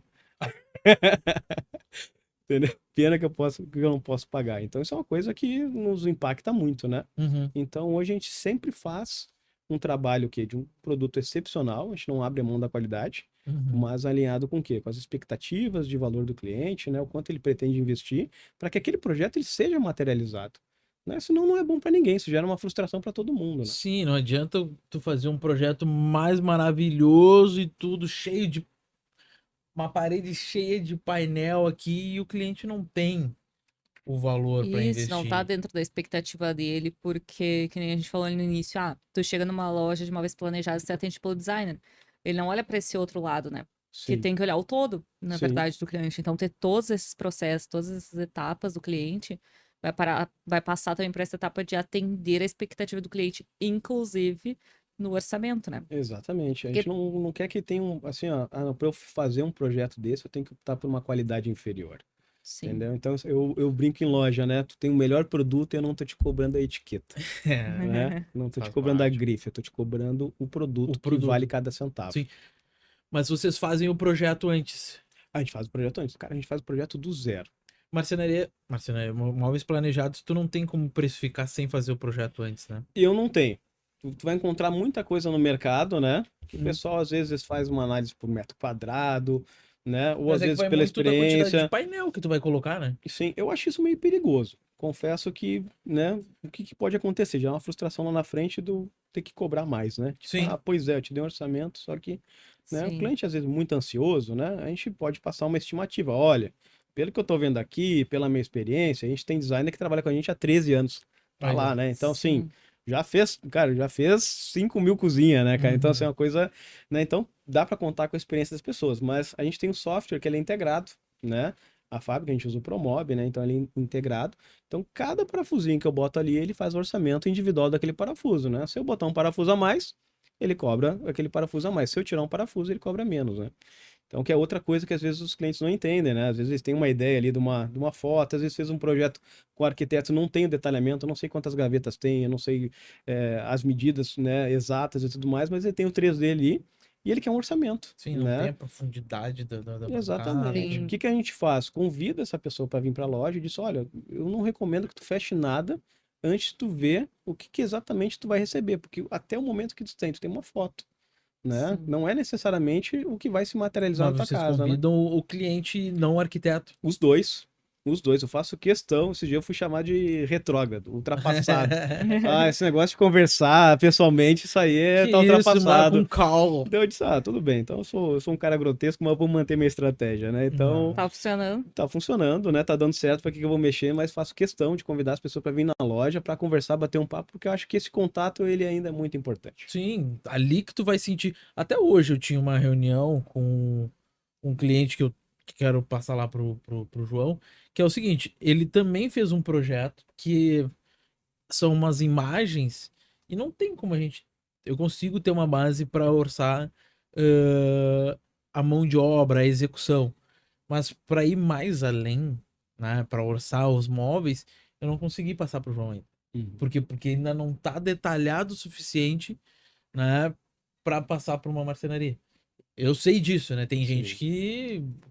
Entendeu? Pena que eu não posso pagar. Então, isso é uma coisa que nos impacta muito, né? Uhum. Então, hoje a gente sempre faz um trabalho que de um produto excepcional, a gente não abre a mão da qualidade, Uhum. mas alinhado com o quê? Com as expectativas de valor do cliente, né? O quanto ele pretende investir para que aquele projeto ele seja materializado, né? Senão não é bom para ninguém, isso gera uma frustração para todo mundo, né? Sim, não adianta tu fazer um projeto mais maravilhoso e tudo cheio de... Uma parede cheia de painel aqui e o cliente não tem o valor para Isso, não tá investir. dentro da expectativa dele, porque, que nem a gente falou ali no início, tu chega numa loja de uma vez planejada, você atende pelo designer. Ele não olha para esse outro lado, né? Que Sim, tem que olhar o todo, na sim, verdade, do cliente. Então, ter todos esses processos, todas essas etapas do cliente, vai passar também para essa etapa de atender a expectativa do cliente, inclusive no orçamento, né? exatamente. A gente Porque, não quer que tenha um, assim, ó, para eu fazer um projeto desse, eu tenho que optar por uma qualidade inferior. sim. Entendeu? Então eu brinco em loja, né? Tu tem o melhor produto e eu não tô te cobrando a etiqueta, É, né? Não tô te faz cobrando a parte. grife, eu tô te cobrando o O produto que vale produto. cada centavo. Sim. Mas vocês fazem o projeto antes. A gente faz o projeto antes. Cara, a gente faz o projeto do zero. Marcenaria, móveis planejados, tu não tem como precificar sem fazer o projeto antes, né? E eu não tenho. Tu vai encontrar muita coisa no mercado, né? Que o Hum. pessoal às vezes faz uma análise por metro quadrado, né? Ou Mas às é que vezes vai pela muito da quantidade de experiência. painel que tu vai colocar, né? E sim, eu acho isso meio perigoso. Confesso que, né, o que pode acontecer? Já é uma frustração lá na frente do ter que cobrar mais, né? Tipo, Sim. pois é, eu te dei um orçamento, só que, né, o Sim. cliente às vezes muito ansioso, né? A gente pode passar uma estimativa. Olha, pelo que eu tô vendo aqui, pela minha experiência, a gente tem designer que trabalha com a gente há 13 anos. Tá Aí, ó. lá, né? Então, assim, Sim. já fez 5.000 cozinhas, né, cara? Então, assim, é Uhum. uma coisa, né? Então, dá para contar com a experiência das pessoas, mas a gente tem um software que ele é integrado, né? A fábrica, a gente usa o Promob, né? Então ele é integrado. Então cada parafusinho que eu boto ali, ele faz o orçamento individual daquele parafuso, né? Se eu botar um parafuso a mais, ele cobra aquele parafuso a mais. Se eu tirar um parafuso, ele cobra menos, né? Então, que é outra coisa que às vezes os clientes não entendem, né? Às vezes eles têm uma ideia ali de uma foto, às vezes fez um projeto com o arquiteto, não tem o detalhamento, eu não sei quantas gavetas tem, eu não sei as medidas, né, exatas e tudo mais, mas ele tem o 3D ali e ele quer um orçamento, Sim, não tem né? a profundidade da bancada. Exatamente. O Sim. que que a gente faz? Convida essa pessoa para vir para a loja e diz: olha, eu não recomendo que tu feche nada antes de tu ver o que que exatamente tu vai receber, porque até o momento que tu tem uma foto, né? Sim. Não é necessariamente o que vai se materializar na Mas tua vocês casa, né? convidam o cliente, não o arquiteto. Os dois. Os dois. Eu faço questão. Esse dia eu fui chamar de retrógrado, ultrapassado. Ah, esse negócio de conversar pessoalmente, isso aí Que tá isso, marca um ultrapassado. call. Então eu disse, tudo bem. Então eu sou um cara grotesco, mas eu vou manter minha estratégia, né? Então Tá funcionando. tá funcionando, né? Tá dando certo. Para que eu vou mexer? Mas faço questão de convidar as pessoas para vir na loja, para conversar, bater um papo, porque eu acho que esse contato ele ainda é muito importante. Sim, ali que tu vai sentir. Até hoje eu tinha uma reunião com um cliente que quero passar lá pro João, que é o seguinte, ele também fez um projeto que são umas imagens e não tem como a gente eu consigo ter uma base para orçar a mão de obra, a execução. Mas para ir mais além, né, para orçar os móveis, eu não consegui passar pro João ainda. Por quê? Porque ainda não tá detalhado o suficiente, né, para passar para uma marcenaria. Eu sei disso, né? Tem gente Sim.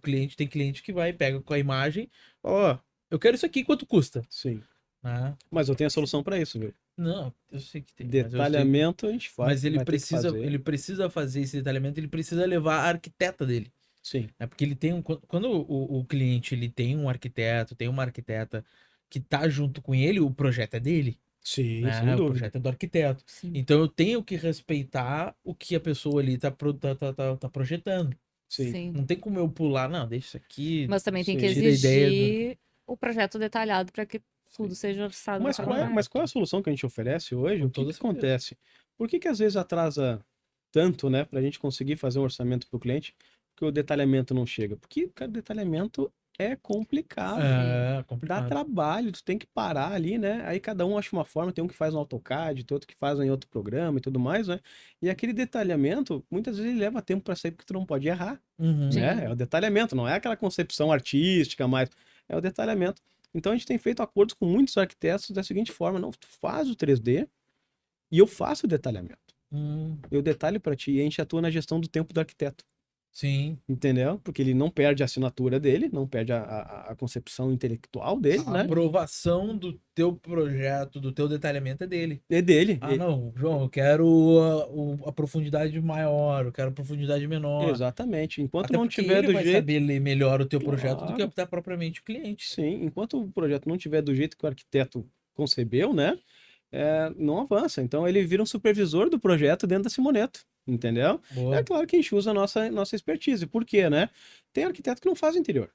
que tem cliente que vai, pega com a imagem, ó, eu quero isso aqui, quanto custa? Sim. Né? Mas eu tenho a solução para isso, viu? Não, eu sei que tem, Detalhamento a gente mas vai ter que fazer. ele precisa fazer esse detalhamento, ele precisa levar a arquiteta dele. Sim. É porque ele tem quando o cliente ele tem um arquiteto, tem uma arquiteta que tá junto com ele, o projeto é dele, Sim, sem né? O dúvida. projeto é do arquiteto. Sim. Então eu tenho que respeitar o que a pessoa ali tá projetando. Sim. Sim. Não tem como eu pular, não, deixa isso aqui. Mas também tem que Sim. Tira a ideia do- exigir o projeto detalhado para que tudo seja orçado da Mas forma mas qual é a correta. solução que a gente oferece hoje? Com O que toda que certeza. acontece? Por que que às vezes atrasa tanto, né, para a gente conseguir fazer um orçamento para o cliente, que o detalhamento não chega? Porque, cara, detalhamento é complicado. É Dá complicado. trabalho, tu tem que parar ali, né? Aí cada um acha uma forma, tem um que faz no AutoCAD, tem outro que faz em outro programa e tudo mais, né? E aquele detalhamento, muitas vezes ele leva tempo para sair porque tu não pode errar, Uhum. Sim. né? É o detalhamento, não é aquela concepção artística, mas é o detalhamento. Então a gente tem feito acordos com muitos arquitetos da seguinte forma: não, tu faz o 3D e eu faço o detalhamento. Eu detalho para ti e a gente atua na gestão do tempo do arquiteto. Sim. Entendeu? Porque ele não perde a assinatura dele, não perde a concepção intelectual dele, A né? aprovação do teu projeto, do teu detalhamento é dele. É dele. Ah, não, João, eu quero a profundidade maior, eu quero a profundidade menor. Exatamente. Enquanto Até não porque tiver ele do vai jeito. saber ler melhor o teu projeto do que Claro. até propriamente o cliente. Sim, enquanto o projeto não tiver do jeito que o arquiteto concebeu, né? Não avança. Então ele vira um supervisor do projeto dentro da Simoneto. Entendeu? Boa. É claro que a gente usa a nossa expertise. Por quê, né? Tem arquiteto que não faz interior.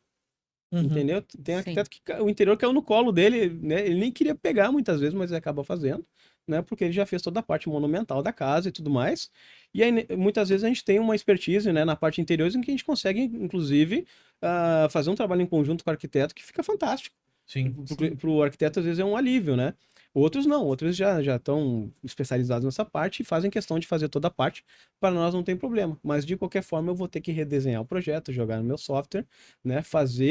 Uhum. Entendeu? Tem Sim. arquiteto que o interior caiu no colo dele, né? Ele nem queria pegar muitas vezes, mas ele acaba fazendo, né? Porque ele já fez toda a parte monumental da casa e tudo mais. E aí, muitas vezes a gente tem uma expertise, né, na parte interior em que a gente consegue, inclusive, fazer um trabalho em conjunto com o arquiteto que fica fantástico. Sim. Para o arquiteto, às vezes, é um alívio, né? Outros não, outros já estão especializados nessa parte e fazem questão de fazer toda a parte. Para nós não tem problema, mas de qualquer forma eu vou ter que redesenhar o projeto, jogar no meu software, né?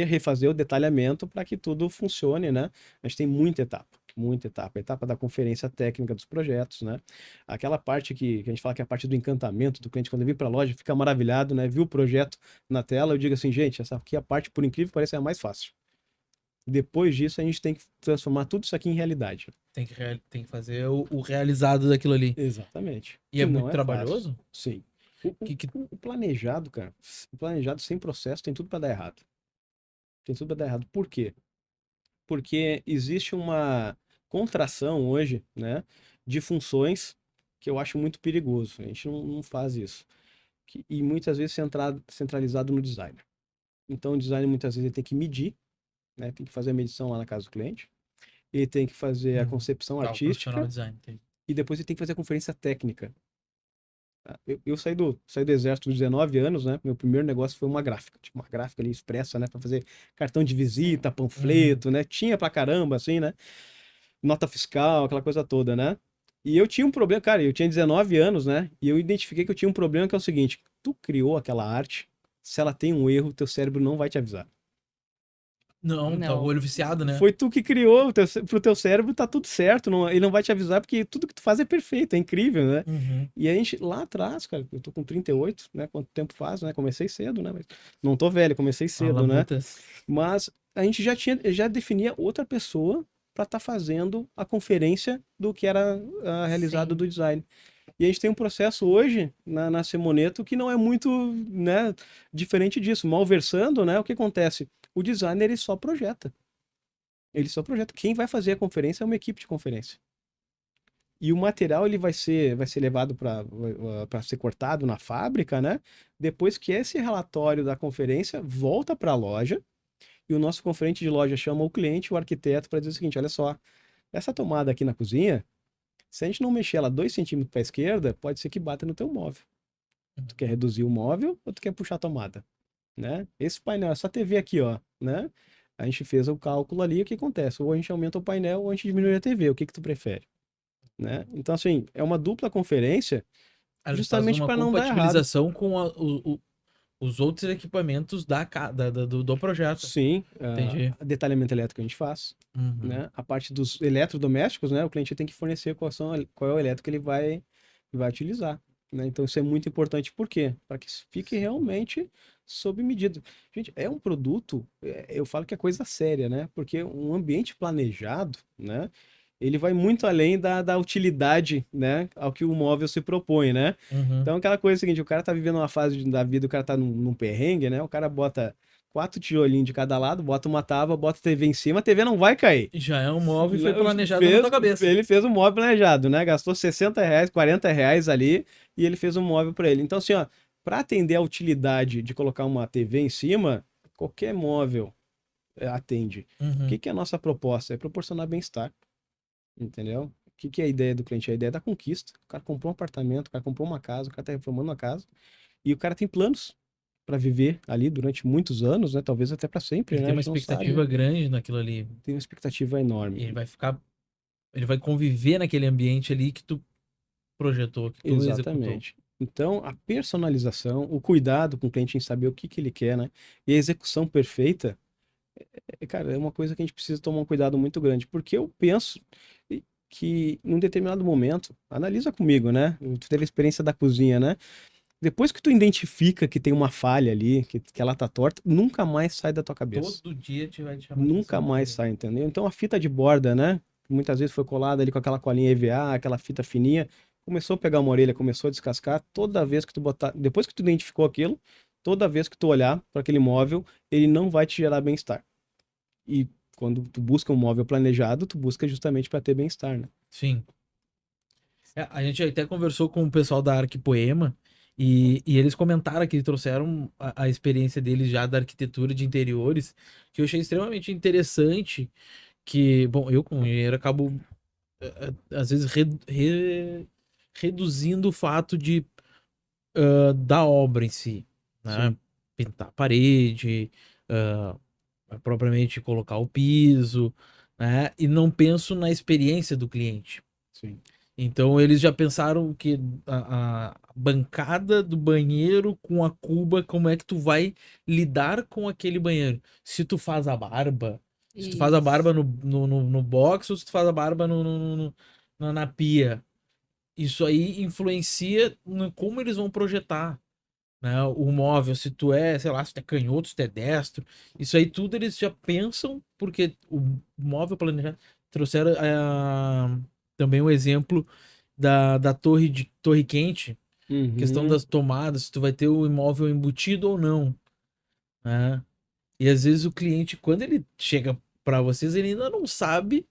Refazer o detalhamento para que tudo funcione, né? A gente tem muita etapa. Muita etapa. A etapa da conferência técnica dos projetos, né? Aquela parte que a gente fala que é a parte do encantamento do cliente, quando ele vem para a loja, fica maravilhado, né? Viu o projeto na tela, eu digo assim, gente, essa aqui é a parte, por incrível que pareça, é a mais fácil. Depois disso, a gente tem que transformar tudo isso aqui em realidade. Tem que fazer o realizado daquilo ali. Exatamente. E é não muito trabalhoso? fácil. Sim. O planejado, cara, o planejado sem processo tem tudo para dar errado. Tem tudo para dar errado. Por quê? Porque existe uma contração hoje, né, de funções que eu acho muito perigoso. A gente não faz isso. E muitas vezes centralizado no design. Então, o design muitas vezes ele tem que medir, né, tem que fazer a medição lá na casa do cliente. Ele tem que fazer a concepção Tá, o profissional artística design. Entendi. e depois ele tem que fazer a conferência técnica. Eu saí do exército com 19 anos, né? Meu primeiro negócio foi uma gráfica, tipo uma gráfica ali expressa, né? Para fazer cartão de visita, panfleto, né? Tinha pra caramba, assim, né? Nota fiscal, aquela coisa toda, né? E eu tinha um problema, cara, eu tinha 19 anos, né? E eu identifiquei que eu tinha um problema que é o seguinte: tu criou aquela arte, se ela tem um erro, teu cérebro não vai te avisar. Não, tá o Não. olho viciado, né? Foi tu que criou, pro teu cérebro tá tudo certo, ele não vai te avisar porque tudo que tu faz é perfeito, é incrível, né? Uhum. E a gente, lá atrás, cara, eu tô com 38, né? Quanto tempo faz, né? Comecei cedo, né? Mas não tô velho, comecei cedo, né? Alabutas. Mas a gente já definia outra pessoa para estar fazendo a conferência do que era realizado Sim. do design. E a gente tem um processo hoje na Simoneto que não é muito, né, diferente disso. Malversando, né? O que acontece? O designer ele só projeta. Ele só projeta. Quem vai fazer a conferência é uma equipe de conferência. E o material ele vai ser levado para ser cortado na fábrica, né? Depois que esse relatório da conferência volta para a loja e o nosso conferente de loja chama o cliente, o arquiteto, para dizer o seguinte: olha só, essa tomada aqui na cozinha, se a gente não mexer ela 2 centímetros para a esquerda, pode ser que bata no teu móvel. Tu quer reduzir o móvel ou tu quer puxar a tomada? Né? Esse painel, essa TV aqui, ó, né? A gente fez o cálculo ali, o que acontece? Ou a gente aumenta o painel ou a gente diminui a TV, o que que tu prefere? né? Então, assim, é uma dupla conferência Ele faz justamente uma para não dar errado. compatibilização com os outros equipamentos do projeto. Sim, Entendi. detalhamento elétrico a gente faz, Uhum. né? A parte dos eletrodomésticos, né? O cliente tem que fornecer qual é o elétrico que ele vai utilizar, né? Então isso é muito importante, por quê? Para que isso fique realmente sob medida. Gente, é um produto, eu falo que é coisa séria, né? Porque um ambiente planejado, né? Ele vai muito além da utilidade, né? Ao que o móvel se propõe, né? Uhum. Então aquela coisa seguinte, o cara tá vivendo uma fase da vida, o cara tá num perrengue, né? O cara bota 4 tijolinhos de cada lado, bota uma tábua, bota a TV em cima, a TV não vai cair. Já é um móvel e foi planejado na tua cabeça. Ele fez um móvel planejado, né? Gastou R$ 60, R$ 40 ali e ele fez um móvel para ele. Então, assim, ó, para atender a utilidade de colocar uma TV em cima, qualquer móvel atende. O Uhum. que é a nossa proposta? É proporcionar bem-estar, entendeu? O que é a ideia do cliente? A ideia é da conquista. O cara comprou um apartamento, o cara comprou uma casa, o cara tá reformando uma casa e o cara tem planos para viver ali durante muitos anos, né? Talvez até para sempre, Ele né? tem A uma gente não sabe, expectativa né? grande naquilo ali. Tem uma expectativa enorme. Ele vai ficar. Ele vai conviver naquele ambiente ali que tu projetou, que tu executou. Exatamente. Então, a personalização, o cuidado com o cliente em saber o que ele quer, né? E a execução perfeita, cara, é uma coisa que a gente precisa tomar um cuidado muito grande, porque eu penso que num determinado momento, analisa comigo, né? Tu teve a experiência da cozinha, né? Depois que tu identifica que tem uma falha ali, que ela tá torta, nunca mais sai da tua cabeça. Todo dia te vai te chamar Nunca atenção. mais sai, entendeu? Então a fita de borda, né? Muitas vezes foi colada ali com aquela colinha EVA, aquela fita fininha, começou a pegar uma orelha, começou a descascar. Toda vez que tu botar, depois que tu identificou aquilo, toda vez que tu olhar para aquele móvel, ele não vai te gerar bem-estar. E quando tu busca um móvel planejado, tu busca justamente para ter bem-estar, né? Sim. A gente até conversou com o pessoal da Arquipoema e eles comentaram que trouxeram a experiência deles já da arquitetura de interiores, que eu achei extremamente interessante, que, bom, eu como engenheiro acabo às vezes reduzindo o fato de da obra em si, né? Sim, Pintar a parede, ah, propriamente colocar o piso, né? E não penso na experiência do cliente. sim. Então eles já pensaram que a bancada do banheiro com a cuba, como é que tu vai lidar com aquele banheiro? Se tu faz a barba, se tu faz a barba no box ou se tu faz a barba na pia. Isso aí influencia no como eles vão projetar, né? O móvel, se tu é, sei lá, se tu é canhoto, se tu é destro. Isso aí tudo eles já pensam, porque o móvel planejado trouxeram também o exemplo da torre quente, questão Uhum. das tomadas, se tu vai ter o imóvel embutido ou não, né? E às vezes o cliente, quando ele chega para vocês, ele ainda não sabe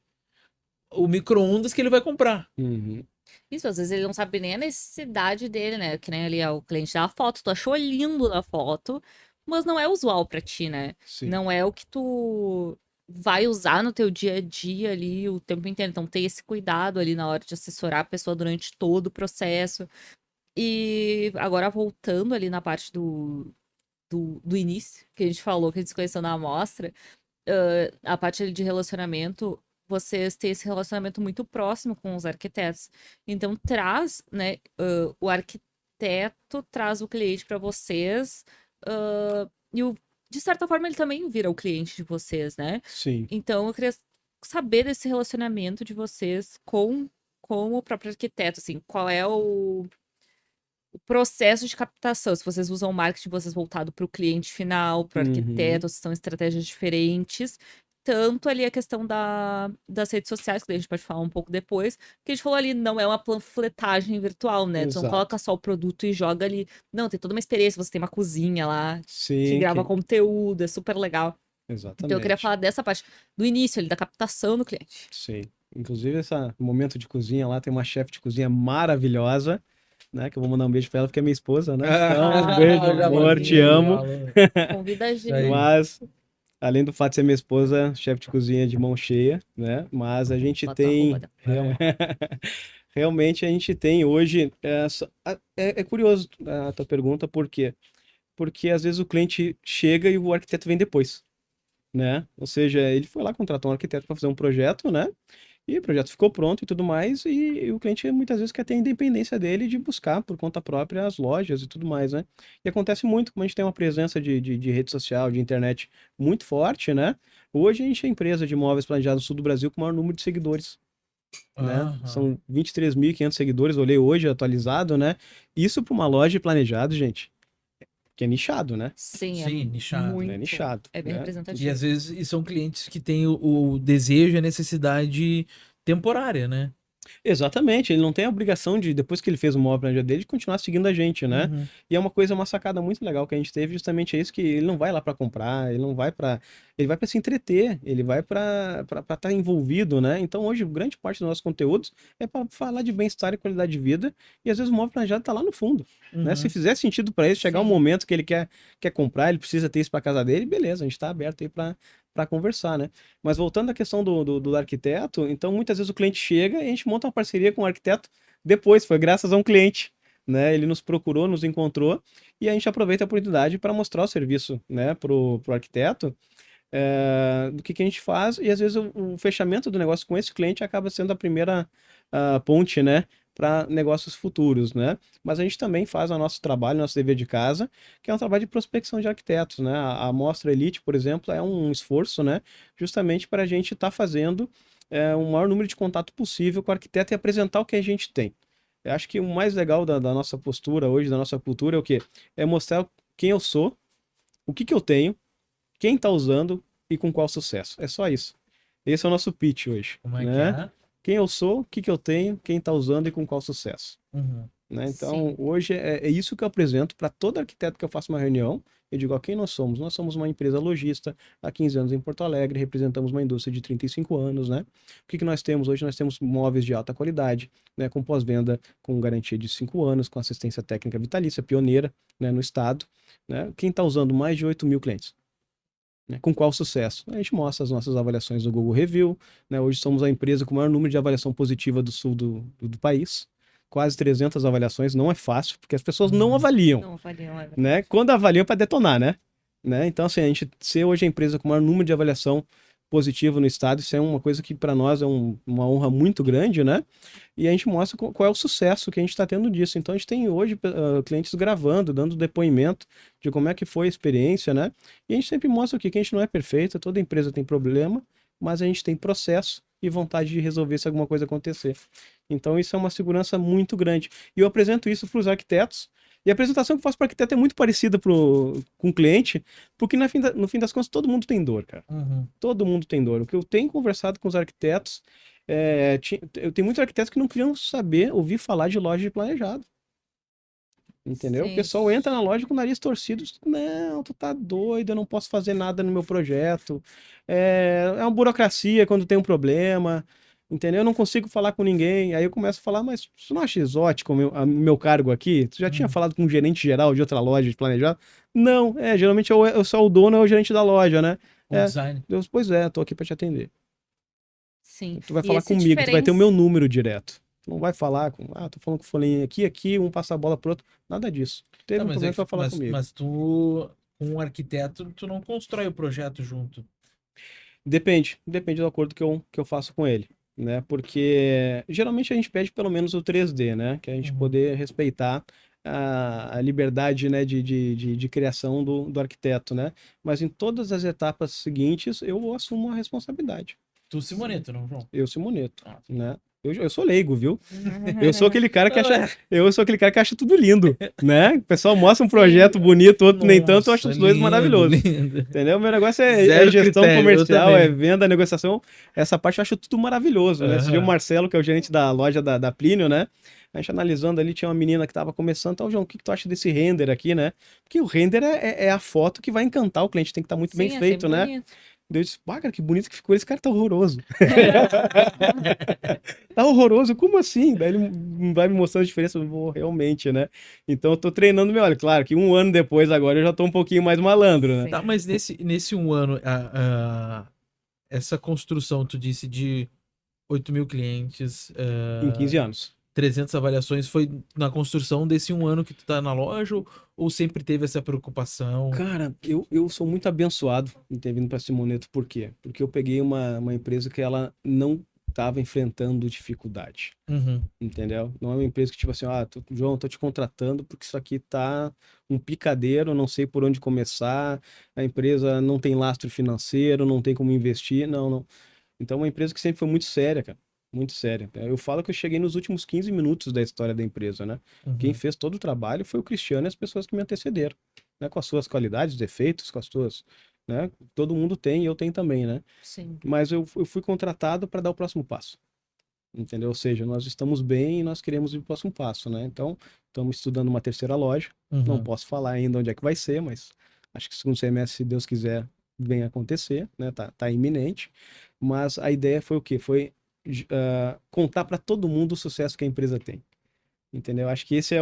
o micro-ondas que ele vai comprar. Uhum. Isso, às vezes ele não sabe nem a necessidade dele, né? Que nem ali o cliente dá a foto, tu achou lindo na foto, mas não é usual pra ti, né? Sim. Não é o que tu vai usar no teu dia a dia ali o tempo inteiro. Então, ter esse cuidado ali na hora de assessorar a pessoa durante todo o processo. E agora, voltando ali na parte do início, que a gente falou, que a gente se conheceu na amostra, a parte ali de relacionamento, vocês têm esse relacionamento muito próximo com os arquitetos. Então, traz, né, o arquiteto traz o cliente para vocês, de certa forma, ele também vira o cliente de vocês, né? Sim. Então, eu queria saber desse relacionamento de vocês com o próprio arquiteto, assim, qual é o processo de captação, se vocês usam o marketing de vocês voltado para o cliente final, para o Uhum. arquiteto, se são estratégias diferentes. Tanto ali a questão das redes sociais, que daí a gente pode falar um pouco depois, que a gente falou ali, não é uma panfletagem virtual, né? Tu não Exato. coloca só o produto e joga ali. Não, tem toda uma experiência, você tem uma cozinha lá, que Sim, grava conteúdo, é super legal. Então eu queria exatamente. falar dessa parte do início ali, da captação do cliente. Sim. Inclusive, esse momento de cozinha lá, tem uma chefe de cozinha maravilhosa, né? Que eu vou mandar um beijo pra ela, porque é minha esposa, né? Então, um beijo, Ah, amor, te Jabazinho, amo. alô. convida a Isso aí. gente. Mas, além do fato de ser minha esposa, chefe de cozinha de mão cheia, né? Mas a gente Bota o arroba tem, dela. realmente a gente tem hoje, é curioso a tua pergunta, por quê? Porque às vezes o cliente chega e o arquiteto vem depois, né? Ou seja, ele foi lá contratar um arquiteto para fazer um projeto, né? E o projeto ficou pronto e tudo mais, e o cliente muitas vezes quer ter a independência dele de buscar por conta própria as lojas e tudo mais, né? E acontece muito, como a gente tem uma presença de rede social, de internet muito forte, né? Hoje a gente é a empresa de imóveis planejados no sul do Brasil com o maior número de seguidores, né? Aham. São 23.500 seguidores, olhei hoje atualizado, né? Isso para uma loja de planejado, gente, que é nichado, né? Sim, Sim, nichado. muito. É nichado, É bem né? representativo. E às vezes são clientes que têm o desejo e a necessidade temporária, né? Exatamente, ele não tem a obrigação de, depois que ele fez o móvel planejado dele, de continuar seguindo a gente, né? Uhum. E é uma sacada muito legal que a gente teve, justamente é isso, que ele não vai lá para comprar, ele não vai para, ele vai para se entreter, ele vai para estar envolvido, né? Então hoje grande parte dos nossos conteúdos é para falar de bem-estar e qualidade de vida, e às vezes o móvel planejado tá lá no fundo, né? Se Uhum. fizer sentido para ele, chegar um Sim. momento que ele quer comprar, ele precisa ter isso para casa dele, beleza, a gente tá aberto aí para conversar, né? Mas voltando à questão do arquiteto, então muitas vezes o cliente chega e a gente monta uma parceria com o arquiteto depois, foi graças a um cliente, né? Ele nos procurou, nos encontrou e a gente aproveita a oportunidade para mostrar o serviço, né, pro arquiteto, do que a gente faz, e às vezes o fechamento do negócio com esse cliente acaba sendo a primeira ponte, né, para negócios futuros, né? Mas a gente também faz o nosso trabalho, nosso dever de casa, que é um trabalho de prospecção de arquitetos, né? A Mostra Elite, por exemplo, é um esforço, né, justamente para a gente estar fazendo o maior número de contato possível com o arquiteto e apresentar o que a gente tem. Eu acho que o mais legal da nossa postura hoje, da nossa cultura, é o quê? É mostrar quem eu sou, o que eu tenho, quem está usando e com qual sucesso. É só isso. Esse é o nosso pitch hoje, Como é que né? é? Quem eu sou, o que eu tenho, quem está usando e com qual sucesso. Uhum. Né? Então, Sim. hoje é isso que eu apresento para todo arquiteto que eu faço uma reunião. Eu digo, ó, quem nós somos? Nós somos uma empresa lojista há 15 anos em Porto Alegre, representamos uma indústria de 35 anos, né? O que nós temos hoje? Nós temos móveis de alta qualidade, né? Com pós-venda, com garantia de 5 anos, com assistência técnica vitalícia, pioneira, né? No estado, né? Quem está usando mais de 8 mil clientes. Né? Com qual sucesso? A gente mostra as nossas avaliações do Google Review, né? Hoje somos a empresa com o maior número de avaliação positiva do sul do país, quase 300 avaliações, não é fácil, porque as pessoas não avaliam, Não avaliam, é verdade. né? Quando avaliam para detonar, né? Então, assim, a gente ser hoje a empresa com o maior número de avaliação positiva no estado, isso é uma coisa que para nós é uma honra muito grande, né? E a gente mostra qual é o sucesso que a gente está tendo disso. Então, a gente tem hoje clientes gravando, dando depoimento de como é que foi a experiência, né? E a gente sempre mostra o quê? Que a gente não é perfeito, toda empresa tem problema, mas a gente tem processo e vontade de resolver se alguma coisa acontecer. Então, isso é uma segurança muito grande. E eu apresento isso para os arquitetos, e a apresentação que eu faço para o arquiteto é muito parecida com o cliente, porque no fim das contas todo mundo tem dor, cara. Uhum. Todo mundo tem dor. O que eu tenho conversado com os arquitetos, eu tenho muitos arquitetos que não queriam saber, ouvir falar de loja de planejado. Entendeu? O Sim. pessoal entra na loja com o nariz torcido. Não, tu tá doido, eu não posso fazer nada no meu projeto. É uma burocracia quando tem um problema. Entendeu? Eu não consigo falar com ninguém. Aí eu começo a falar, mas tu não acha exótico o meu cargo aqui? Tu já tinha falado com um gerente geral de outra loja de planejado? Não, geralmente eu sou o dono ou o gerente da loja, né? O design. Deus, pois é, tô aqui pra te atender. Sim. Tu vai E falar esse comigo, tu vai ter o meu número direto. Tu não vai falar tô falando com o fulaninho aqui, um passa a bola pro outro. Nada disso. Teve Tá, um mas, problema, tu vai falar comigo. mas tu, com um arquiteto, tu não constrói o projeto junto. Depende do acordo que eu faço com ele, né? Porque geralmente a gente pede pelo menos o 3D, né? Que é a gente Uhum. poder respeitar a liberdade, né, de criação do arquiteto, né? Mas em todas as etapas seguintes eu assumo a responsabilidade. Tu se moneta, não, João? Eu sou moneto, Ah. né? Eu sou leigo, viu? Eu sou aquele cara que acha tudo lindo, né? O pessoal mostra um projeto bonito, outro nem tanto, eu acho os dois maravilhosos. Entendeu? Meu negócio é Zero gestão critério, eu comercial, também. é venda, negociação. Essa parte eu acho tudo maravilhoso, né? Esse dia o Aham. Marcelo, que é o gerente da loja da Plínio, né? A gente analisando ali, tinha uma menina que tava começando, então, João, o que tu acha desse render aqui, né? Porque o render é a foto que vai encantar o cliente, tem que estar muito bem Sim, é feito, sempre né? bonito. Daí eu disse, cara, que bonito que ficou, esse cara tá horroroso. Tá horroroso, como assim? Daí ele vai me mostrando a diferença, eu vou realmente, né? Então eu tô treinando meu olho. Claro que um ano depois agora eu já tô um pouquinho mais malandro, né? Sim. Tá, mas nesse um ano, essa construção, tu disse, de 8 mil clientes, Em 15 anos. 300 avaliações, foi na construção desse um ano que tu tá na loja ou sempre teve essa preocupação? Cara, eu sou muito abençoado em ter vindo pra Simoneto, por quê? Porque eu peguei uma empresa que ela não estava enfrentando dificuldade. Uhum. Entendeu? Não é uma empresa que, tipo assim, João, tô te contratando porque isso aqui tá um picadeiro, não sei por onde começar, a empresa não tem lastro financeiro, não tem como investir, não, não. Então, é uma empresa que sempre foi muito séria, cara. Muito séria. Eu falo que eu cheguei nos últimos 15 minutos da história da empresa, né? Quem Uhum. fez todo o trabalho foi o Cristiano e as pessoas que me antecederam, né? Com as suas qualidades, defeitos, com as suas, né? Todo mundo tem e eu tenho também, né? Sim. Mas eu fui contratado para dar o próximo passo. Entendeu? Ou seja, nós estamos bem e nós queremos ir para o próximo passo, né? Então, estamos estudando uma terceira loja. Não Uhum. posso falar ainda onde é que vai ser, mas acho que segundo semestre, se Deus quiser, vem acontecer, né? Tá iminente. Mas a ideia foi o quê? Foi contar para todo mundo o sucesso que a empresa tem. Entendeu? Acho que esse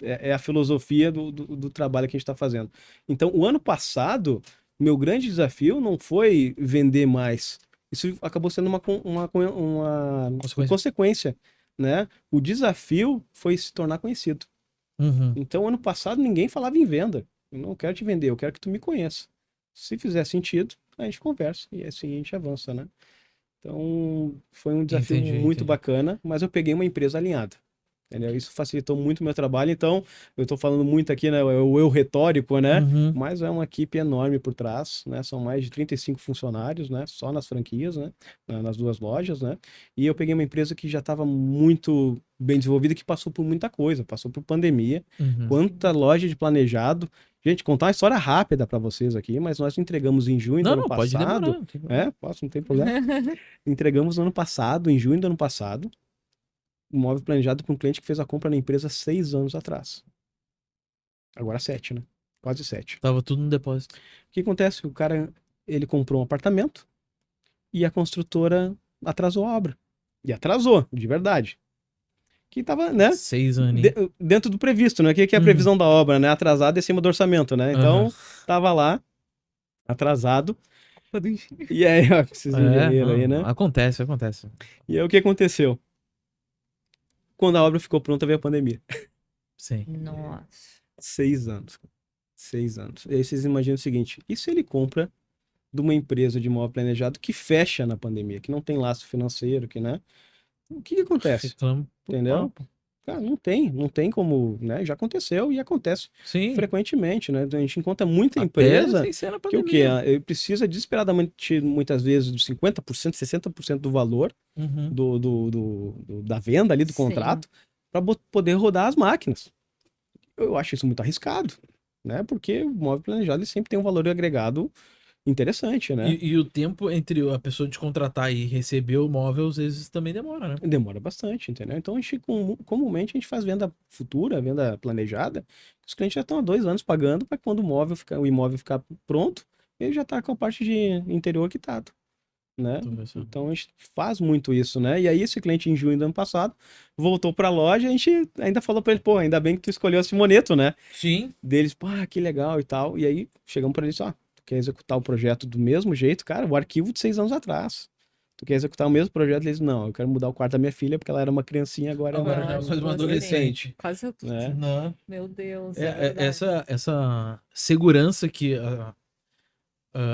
é a filosofia do trabalho que a gente está fazendo. Então, o ano passado, meu grande desafio não foi vender mais. Isso acabou sendo uma Consequência. consequência, né? O desafio foi se tornar conhecido. Uhum. Então, ano passado, ninguém falava em venda. Eu não quero te vender, eu quero que tu me conheça. Se fizer sentido, a gente conversa e assim a gente avança, né? Então, foi um desafio muito Entendi. bacana, mas eu peguei uma empresa alinhada. Entendeu? Isso facilitou muito o meu trabalho. Então, eu estou falando muito aqui, né? O eu retórico, né? Uhum. Mas é uma equipe enorme por trás, né? São mais de 35 funcionários, né? Só nas franquias, né? Nas duas lojas, né? E eu peguei uma empresa que já estava muito bem desenvolvida, que passou por muita coisa, passou por pandemia, Uhum. quanta loja de planejado. Gente, contar uma história rápida para vocês aqui, mas nós entregamos em junho do Não, ano não, pode demorar. passado. Não tem problema. Posso, não tem problema. Entregamos no ano passado, em junho do ano passado, um móvel planejado para um cliente que fez a compra na empresa 6 anos atrás. Agora 7, né? Quase 7. Tava tudo no depósito. O que acontece? O cara, ele comprou um apartamento e a construtora atrasou a obra. E atrasou, de verdade. Que tava, né? 6 anos. Dentro do previsto, né? O que é a Uhum. previsão da obra, né? Atrasado e acima do orçamento, né? Aham. Então, tava lá, atrasado. Culpa do engenheiro. E aí, ó, esses É, engenheiros aí, não, né? acontece, acontece. E aí, o que aconteceu? Quando a obra ficou pronta, veio a pandemia. Sim. Nossa. 6 anos. 6 anos. E aí vocês imaginam o seguinte: e se ele compra de uma empresa de imóvel planejado que fecha na pandemia, que não tem laço financeiro, que, né? O que acontece? Reclamo por Entendeu? papo. Cara, não tem como, né? Já aconteceu e acontece Sim. frequentemente, né? A gente encontra muita Até empresa sem ser na que o quê? pandemia. Ele precisa desesperadamente, muitas vezes, de 50%, 60% do valor Uhum. da venda ali, do Sim. contrato, para poder rodar as máquinas. Eu acho isso muito arriscado, né? Porque o imóvel planejado ele sempre tem um valor agregado interessante, né? E o tempo entre a pessoa te contratar e receber o móvel, às vezes também demora, né? Demora bastante, entendeu? Então, comumente a gente faz venda futura, venda planejada, os clientes já estão há 2 anos pagando para quando o imóvel ficar pronto, ele já está com a parte de interior quitado, né? Tu vê só. Então, a gente faz muito isso, né? E aí, esse cliente, em junho do ano passado, voltou para a loja, a gente ainda falou para ele, pô, ainda bem que tu escolheu a Simoneto, né? Sim. Deles, pô, que legal e tal. E aí, chegamos para ele, ó, tu quer executar o projeto do mesmo jeito? Cara, o arquivo de 6 anos atrás. Tu quer executar o mesmo projeto? Eles, não, eu quero mudar o quarto da minha filha porque ela era uma criancinha, agora ela Agora já é é quase uma Quase adolescente. Quase adulto. né? Não. Meu Deus, é verdade. Essa segurança que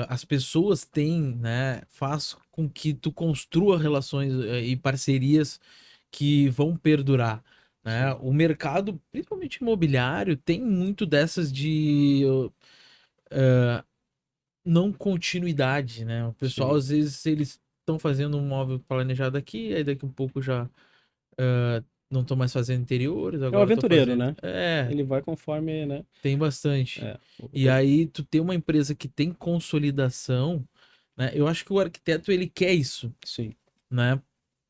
as pessoas têm, né, faz com que tu construa relações e parcerias que vão perdurar, né? O mercado, principalmente imobiliário, tem muito dessas de não continuidade, né? O pessoal, Sim. às vezes, eles estão fazendo um móvel planejado aqui, aí daqui a um pouco já não estão mais fazendo interiores, É o agora estão aventureiro, fazendo. né? É, Ele vai conforme, né? tem bastante. É. E aí, tu tem uma empresa que tem consolidação, né? Eu acho que o arquiteto, ele quer isso, Sim, né?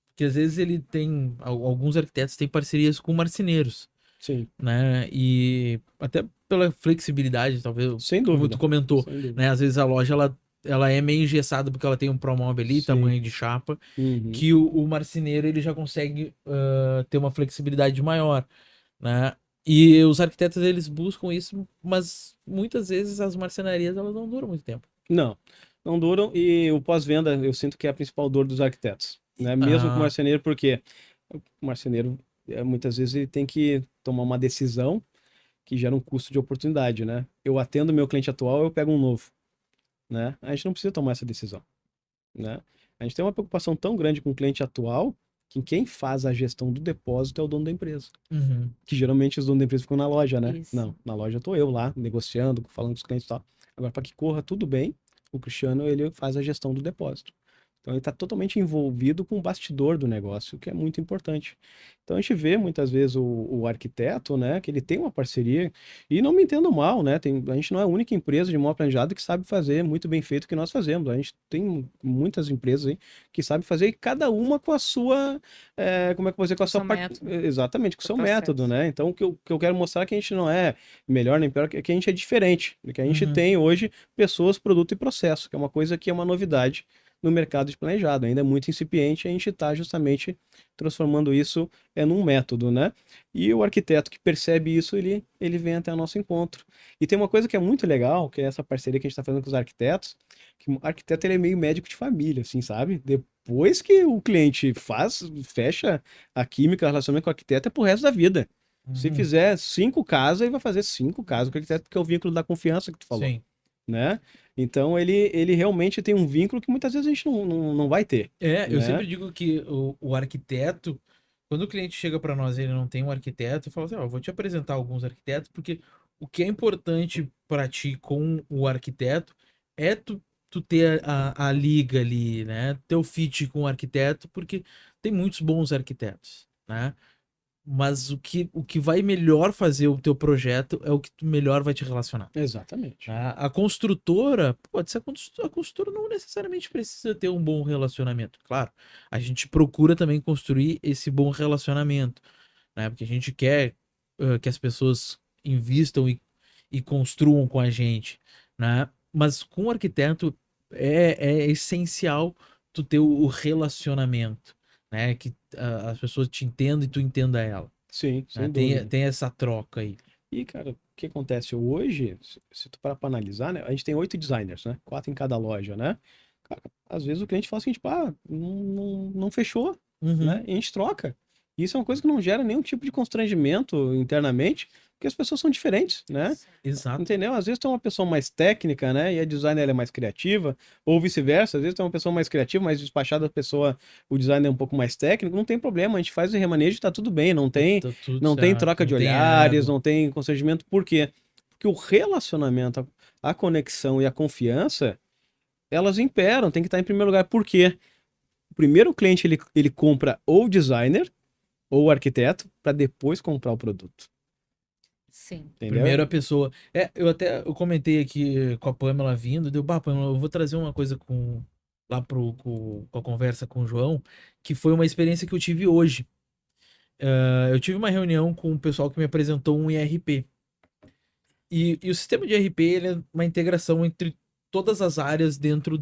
Porque às vezes ele tem, alguns arquitetos têm parcerias com marceneiros, sim. né? E até pela flexibilidade, talvez, Sem como tu dúvida. comentou, Sem dúvida. né? Às vezes a loja, ela é meio engessada porque ela tem um promóvel ali, Sim. tamanho de chapa, Uhum. que o marceneiro, ele já consegue ter uma flexibilidade maior, né? E os arquitetos, eles buscam isso, mas muitas vezes as marcenarias, elas não duram muito tempo. Não, não duram e o pós-venda eu sinto que é a principal dor dos arquitetos, né? Mesmo com o Ah, marceneiro, porque o marceneiro muitas vezes ele tem que tomar uma decisão que gera um custo de oportunidade, né? Eu atendo meu cliente atual, eu pego um novo, né? A gente não precisa tomar essa decisão, né? A gente tem uma preocupação tão grande com o cliente atual que quem faz a gestão do depósito é o dono da empresa. Uhum. Que geralmente os donos da empresa ficam na loja, né? Isso. Não, na loja tô eu lá, negociando, falando com os clientes e tal. Agora, para que corra tudo bem, o Cristiano, ele faz a gestão do depósito. Então, ele está totalmente envolvido com o bastidor do negócio, o que é muito importante. Então, a gente vê muitas vezes o arquiteto, né, que ele tem uma parceria, e não me entendo mal, né, a gente não é a única empresa de imóvel planejado que sabe fazer muito bem feito o que nós fazemos. A gente tem muitas empresas aí que sabem fazer, e cada uma com a sua, como é que eu vou dizer, com a sua seu parte. método. Exatamente, com o seu Processo. método, né? Então, o que eu quero mostrar é que a gente não é melhor nem pior, que a gente é diferente, que a gente Uhum. tem hoje pessoas, produto e processo, que é uma coisa que é uma novidade no mercado de planejado. Ainda é muito incipiente, a gente está justamente transformando isso num método, né? E o arquiteto que percebe isso, ele vem até o nosso encontro. E tem uma coisa que é muito legal, que é essa parceria que a gente está fazendo com os arquitetos, que o arquiteto ele é meio médico de família, assim, sabe? Depois que o cliente fecha a química, o relacionamento com o arquiteto, é pro resto da vida. Se Uhum. fizer 5 casas, ele vai fazer 5 casas com o arquiteto, porque é o vínculo da confiança que tu falou, Sim. né? Então ele realmente tem um vínculo que muitas vezes a gente não vai ter, Eu né? sempre digo que o arquiteto, quando o cliente chega para nós e ele não tem um arquiteto, eu falo assim, ó, eu vou te apresentar alguns arquitetos, porque o que é importante para ti com o arquiteto é tu ter a liga ali, né? Teu fit com o arquiteto, porque tem muitos bons arquitetos, né? Mas o que vai melhor fazer o teu projeto é o que tu melhor vai te relacionar. Exatamente. A construtora, pode ser a construtora não necessariamente precisa ter um bom relacionamento. Claro, a gente procura também construir esse bom relacionamento, né? Porque a gente quer que as pessoas invistam e construam com a gente, né? Mas com o arquiteto é essencial tu ter o relacionamento, né? Que as pessoas te entendam e tu entenda ela, Sim, né? sem Tem, dúvida. tem essa troca aí. E, cara, o que acontece hoje, se tu parar pra analisar, né? A gente tem 8 designers, né? 4 em cada loja, né? Cara, às vezes o cliente fala assim, tipo, não fechou, Uhum. né? E a gente troca. E isso é uma coisa que não gera nenhum tipo de constrangimento internamente, porque as pessoas são diferentes, né? Exato. Entendeu? Às vezes tem uma pessoa mais técnica, né? E a designer ela é mais criativa, ou vice-versa. Às vezes tem uma pessoa mais criativa, mais despachada, a pessoa, o designer é um pouco mais técnico. Não tem problema, a gente faz o remanejo e tá tudo bem. Não tem, Tá tudo não tem certo, troca de não tem olhares, ego. não tem constrangimento. Por quê? Porque o relacionamento, a conexão e a confiança, elas imperam, tem que estar em primeiro lugar. Por quê? O primeiro cliente ele compra ou o designer ou o arquiteto para depois comprar o produto. Sim. Primeiro a Entendeu? pessoa. Eu comentei aqui com a Pamela vindo, deu, Pamela, eu vou trazer uma coisa lá com a conversa com o João, que foi uma experiência que eu tive hoje. Eu tive uma reunião com o pessoal que me apresentou um ERP. E o sistema de ERP ele é uma integração entre todas as áreas dentro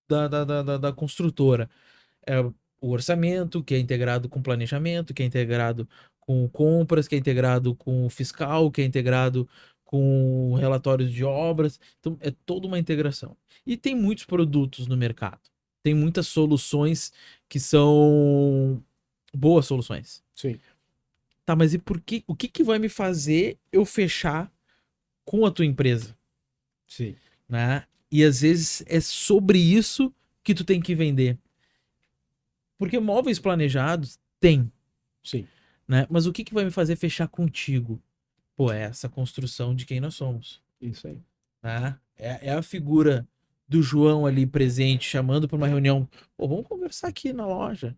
da construtora. É o orçamento, que é integrado com planejamento, que é integrado com compras, que é integrado com fiscal, que é integrado com relatórios de obras. Então, é toda uma integração. E tem muitos produtos no mercado. Tem muitas soluções que são boas soluções. Sim, Tá, mas o que que vai me fazer eu fechar com a tua empresa, sim, né? E às vezes é sobre isso que tu tem que vender. Porque móveis planejados tem, sim. né? Mas o que que vai me fazer fechar contigo? Pô, é essa construção de quem nós somos, Isso aí. né? É a figura do João ali presente, chamando para uma reunião. Pô, vamos conversar aqui na loja,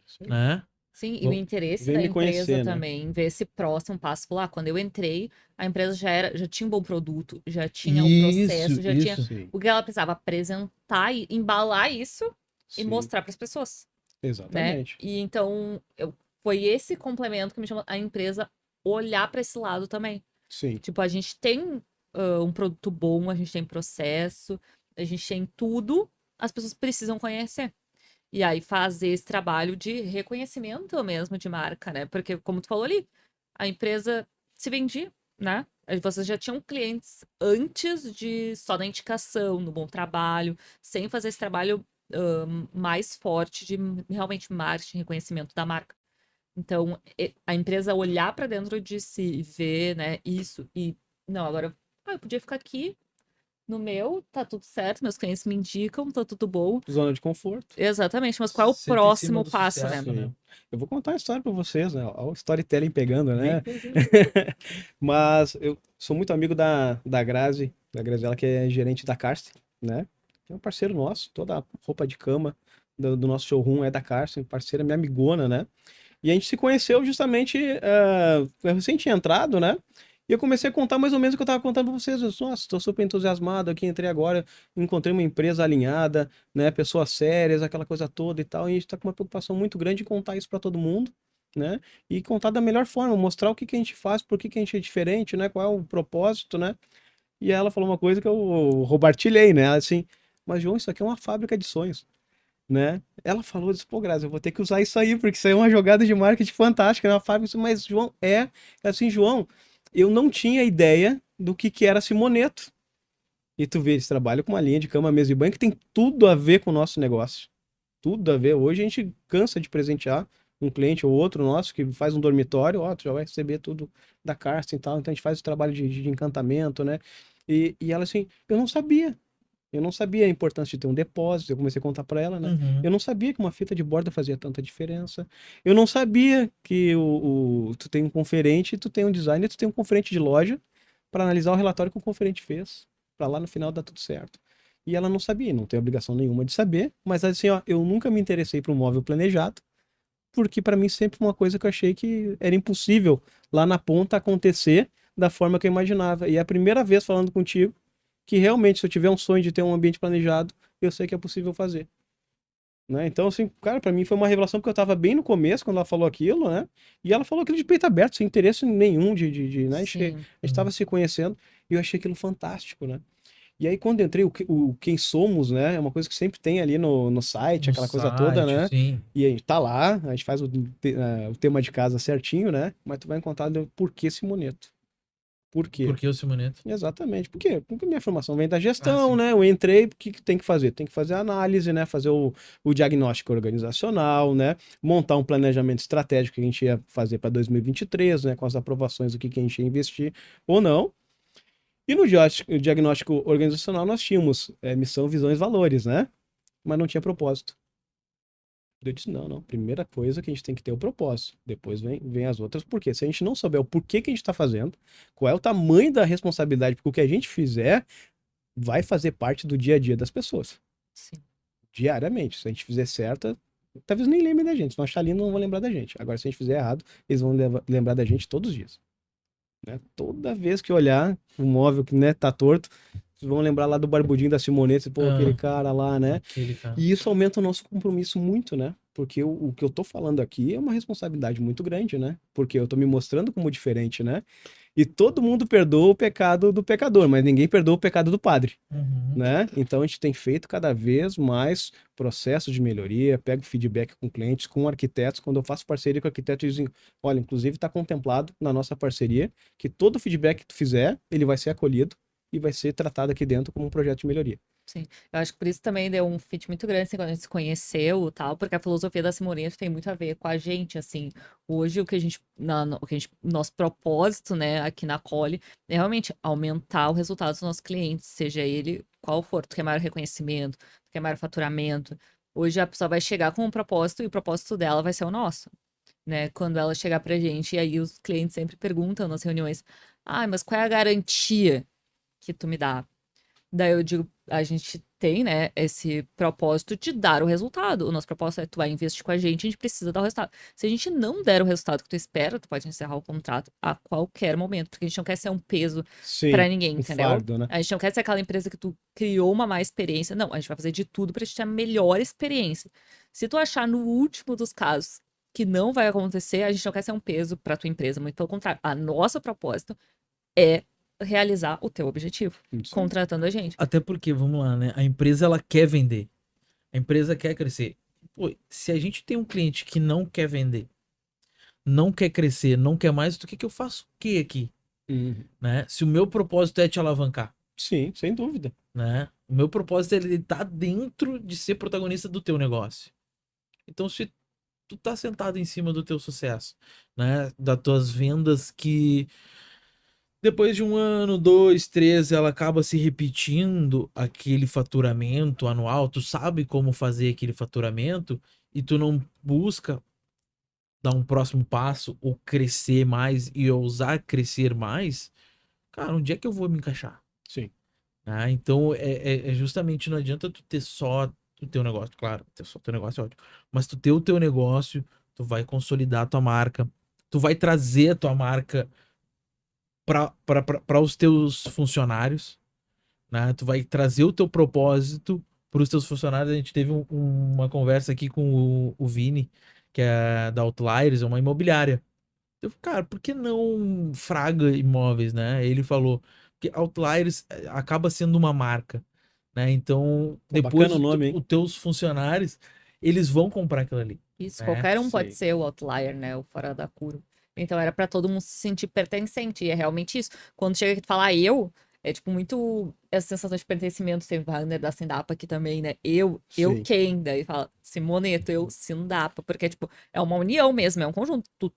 Isso aí. né? Sim, e o Vamos- interesse Vem da me empresa conhecer, né? também, ver esse próximo passo. Falar, quando eu entrei, a empresa já tinha um bom produto, já tinha um processo, já tinha Isso. Sim, o que ela precisava apresentar e embalar isso e sim, mostrar para as pessoas, né? exatamente. E então foi esse complemento que me chamou a empresa olhar para esse lado também. Sim, Tipo, a gente tem um produto bom, a gente tem processo, a gente tem tudo, as pessoas precisam conhecer. E aí fazer esse trabalho de reconhecimento mesmo de marca, né? Porque, como tu falou ali, a empresa se vendia, né? Aí vocês já tinham clientes antes de só da indicação, no bom trabalho, sem fazer esse trabalho mais forte de realmente marketing, reconhecimento da marca. Então, a empresa olhar para dentro de si e ver, né, isso e não, agora eu podia ficar aqui No meu, tá tudo certo, meus clientes me indicam, tá tudo bom. Zona de conforto. Exatamente, mas qual é o Sempre em cima próximo do passo, né? sucesso, né? Sim. Eu vou contar a história pra vocês, né? Olha o storytelling pegando, Vem né? trazer. Mas eu sou muito amigo da Grazi, da Graziela, que é gerente da Karsten, né? É um parceiro nosso, toda a roupa de cama do nosso showroom é da Karsten, parceira, minha amigona, né? E a gente se conheceu justamente, eu recém tinha entrado, né? E eu comecei a contar mais ou menos o que eu tava contando pra vocês. Eu disse, nossa, tô super entusiasmado aqui, entrei agora, encontrei uma empresa alinhada, né? Pessoas sérias, aquela coisa toda e tal. E a gente tá com uma preocupação muito grande em contar isso pra todo mundo, né? E contar da melhor forma, mostrar o que que a gente faz, por que que a gente é diferente, né? Qual é o propósito, né? E ela falou uma coisa que eu compartilhei, né? Assim, mas João, isso aqui é uma fábrica de sonhos, né? Ela falou, disse, pô, Grazi, eu vou ter que usar isso aí, porque isso aí é uma jogada de marketing fantástica, né? Ela fala isso, mas, João, assim, João, eu não tinha ideia do que era Simoneto. E tu vê, eles trabalham com uma linha de cama, mesa e banho que tem tudo a ver com o nosso negócio. Tudo a ver. Hoje a gente cansa de presentear um cliente ou outro nosso que faz um dormitório, ó, tu já vai receber tudo da Karsten e tal. Então a gente faz o trabalho de encantamento, né? E ela assim, eu não sabia. Eu não sabia a importância de ter um depósito, eu comecei a contar para ela, né? Uhum. Eu não sabia que uma fita de borda fazia tanta diferença. Eu não sabia que tu tem um conferente, tu tem um designer, tu tem um conferente de loja para analisar o relatório que o conferente fez, para lá no final dar tudo certo. E ela não sabia, não tem obrigação nenhuma de saber, mas assim, ó, eu nunca me interessei por um móvel planejado, porque para mim sempre foi uma coisa que eu achei que era impossível lá na ponta acontecer da forma que eu imaginava. E é a primeira vez falando contigo que realmente, se eu tiver um sonho de ter um ambiente planejado, eu sei que é possível fazer. Né? Então, assim, cara, pra mim foi uma revelação porque eu tava bem no começo quando ela falou aquilo, né? E ela falou aquilo de peito aberto, sem interesse nenhum né? Sim. A gente tava se conhecendo e eu achei aquilo fantástico, né? E aí, quando eu entrei, o Quem Somos, né? É uma coisa que sempre tem ali no site, No aquela coisa toda, site, né? sim. E a gente tá lá, a gente faz o tema de casa certinho, né? Mas tu vai encontrar por que Simoneto. Por quê? Por que o Simoneto? Exatamente. Por quê? Porque minha formação vem da Ah, gestão, sim. né? Eu entrei, o que que tem que fazer? Tem que fazer a análise, né? Fazer o diagnóstico organizacional, né? Montar um planejamento estratégico que a gente ia fazer para 2023, né? Com as aprovações do que a gente ia investir ou não. E no diagnóstico organizacional nós tínhamos missão, visões, valores, né? Mas não tinha propósito. Eu disse, não, não. Primeira coisa que a gente tem que ter é o propósito. Depois vem as outras. Por quê? Se a gente não souber o porquê que a gente está fazendo, qual é o tamanho da responsabilidade, porque o que a gente fizer vai fazer parte do dia a dia das pessoas. Sim. Diariamente. Se a gente fizer certo, talvez nem lembrem da gente. Se não achar lindo, não vão lembrar da gente. Agora, se a gente fizer errado, eles vão lembrar da gente todos os dias. Né? Toda vez que olhar um móvel que, né, tá torto, vocês vão lembrar lá do barbudinho da Simoneta, pô, aquele Ah, cara lá, né? aquele cara. E isso aumenta o nosso compromisso muito, né? Porque o que eu tô falando aqui é uma responsabilidade muito grande, né? Porque eu tô me mostrando como diferente, né? E todo mundo perdoa o pecado do pecador, mas ninguém perdoa o pecado do padre, Uhum. né? Então a gente tem feito cada vez mais processos de melhoria, pego feedback com clientes, com arquitetos. Quando eu faço parceria com arquitetos, eles dizem, olha, inclusive está contemplado na nossa parceria que todo feedback que tu fizer, ele vai ser acolhido e vai ser tratado aqui dentro como um projeto de melhoria. Sim, eu acho que por isso também deu um fit muito grande, assim, quando a gente se conheceu e tal, porque a filosofia da Simoneto tem muito a ver com a gente, assim. Hoje, o que a gente, nosso propósito, né, aqui na Cole, é realmente aumentar o resultado dos nossos clientes, seja ele qual for. Tu quer maior reconhecimento, tu quer maior faturamento. Hoje a pessoa vai chegar com um propósito e o propósito dela vai ser o nosso, né? Quando ela chegar pra gente, e aí os clientes sempre perguntam nas reuniões, ah, mas qual é a garantia que tu me dá? Daí eu digo, a gente tem, né, esse propósito de dar o resultado. O nosso propósito é tu vai investir com a gente precisa dar o resultado. Se a gente não der o resultado que tu espera, tu pode encerrar o contrato a qualquer momento, porque a gente não quer ser um peso Sim, pra ninguém, um entendeu? fardo, né? A gente não quer ser aquela empresa que tu criou uma má experiência. Não, a gente vai fazer de tudo pra te ter a melhor experiência. Se tu achar no último dos casos que não vai acontecer, a gente não quer ser um peso pra tua empresa, muito pelo contrário. A nossa propósito é realizar o teu objetivo, Isso aí. contratando a gente. Até porque, vamos lá, né? A empresa ela quer vender. A empresa quer crescer. Pô, se a gente tem um cliente que não quer vender, não quer crescer, não quer mais, o que que eu faço o quê aqui? Uhum. Né? Se o meu propósito é te alavancar, Sim, sem dúvida. né? O meu propósito é ele tá dentro de ser protagonista do teu negócio. Então, se tu tá sentado em cima do teu sucesso, né? Das tuas vendas que Depois de 1 ano, 2, 3, ela acaba se repetindo aquele faturamento anual. Tu sabe como fazer aquele faturamento e tu não busca dar um próximo passo ou crescer mais e ousar crescer mais. Cara, onde é que eu vou me encaixar? Sim. Então, é justamente, não adianta tu ter só o teu negócio. Claro, ter só o teu negócio é ótimo. Mas tu ter o teu negócio, tu vai consolidar a tua marca. Tu vai trazer a tua marca para os teus funcionários, né? Tu vai trazer o teu propósito para os teus funcionários. A gente teve uma conversa aqui com o Vini, que é da Outliers, é uma imobiliária. Eu, cara, por que não Fraga Imóveis, né? Ele falou que Outliers acaba sendo uma marca, né? Então, Pô, bacana depois o nome, hein? os teus funcionários, eles vão comprar aquilo ali, Isso, né? qualquer um pode Sim. ser o outlier, né? O fora da curva. Então era pra todo mundo se sentir pertencente. E é realmente isso. Quando chega aqui e fala eu, é tipo muito essa sensação de pertencimento. Tem Wagner da Sindapa aqui também, né? Eu Sim. quem? Daí fala Simoneto, eu Sindapa. Porque, tipo, é uma união mesmo, é um conjunto. Tu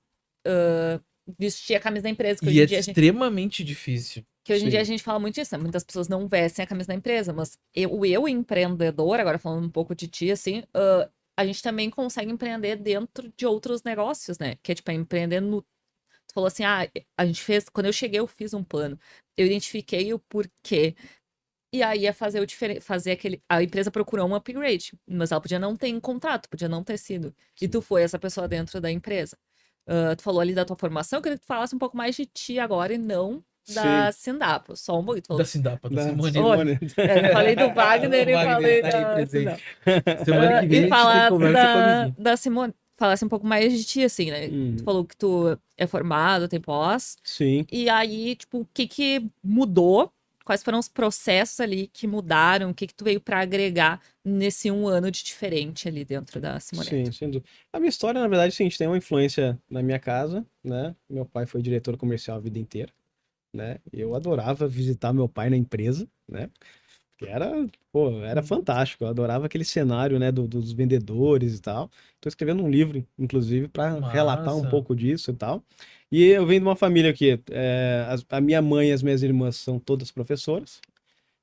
vestir a camisa da empresa, que E hoje é em dia a gente. extremamente difícil. Que hoje em dia a Sim. gente fala muito disso, né? Muitas pessoas não vestem a camisa da empresa, mas eu empreendedor, agora falando um pouco de ti, assim, a gente também consegue empreender dentro de outros negócios, né? Que é tipo, empreender no. Tu falou assim, a gente fez. Quando eu cheguei, eu fiz um plano. Eu identifiquei o porquê. E aí ia fazer fazer aquele. A empresa procurou um upgrade, mas ela podia não ter em contrato, podia não ter sido. E tu foi essa pessoa dentro da empresa. Tu falou ali da tua formação, eu queria que tu falasse um pouco mais de ti agora e não da Sim. Sindapo. Só um pouquinho. Tu Da falou. Sindapa, da Da Simone. Oi, Simone. eu falei do O Wagner e Wagner falei tá aí da presente. Sindapo. Semana que vem E a gente tem falar conversa com a Vivi. da Simone. Falasse um pouco mais de ti, assim, né? Tu Uhum. falou que tu é formado, tem pós. Sim. E aí, tipo, o que que mudou? Quais foram os processos ali que mudaram? O que que tu veio pra agregar nesse 1 ano de diferente ali dentro da Sim, Simoneto? sem dúvida. A minha história, na verdade, sim, a gente tem uma influência na minha casa, né? Meu pai foi diretor comercial a vida inteira, né? Eu adorava visitar meu pai na empresa, né? Que era, pô, era fantástico. Eu adorava aquele cenário, né, dos vendedores e tal. Estou escrevendo um livro, inclusive, para relatar um Massa. pouco disso e tal. E eu venho de uma família que a minha mãe e as minhas irmãs são todas professoras,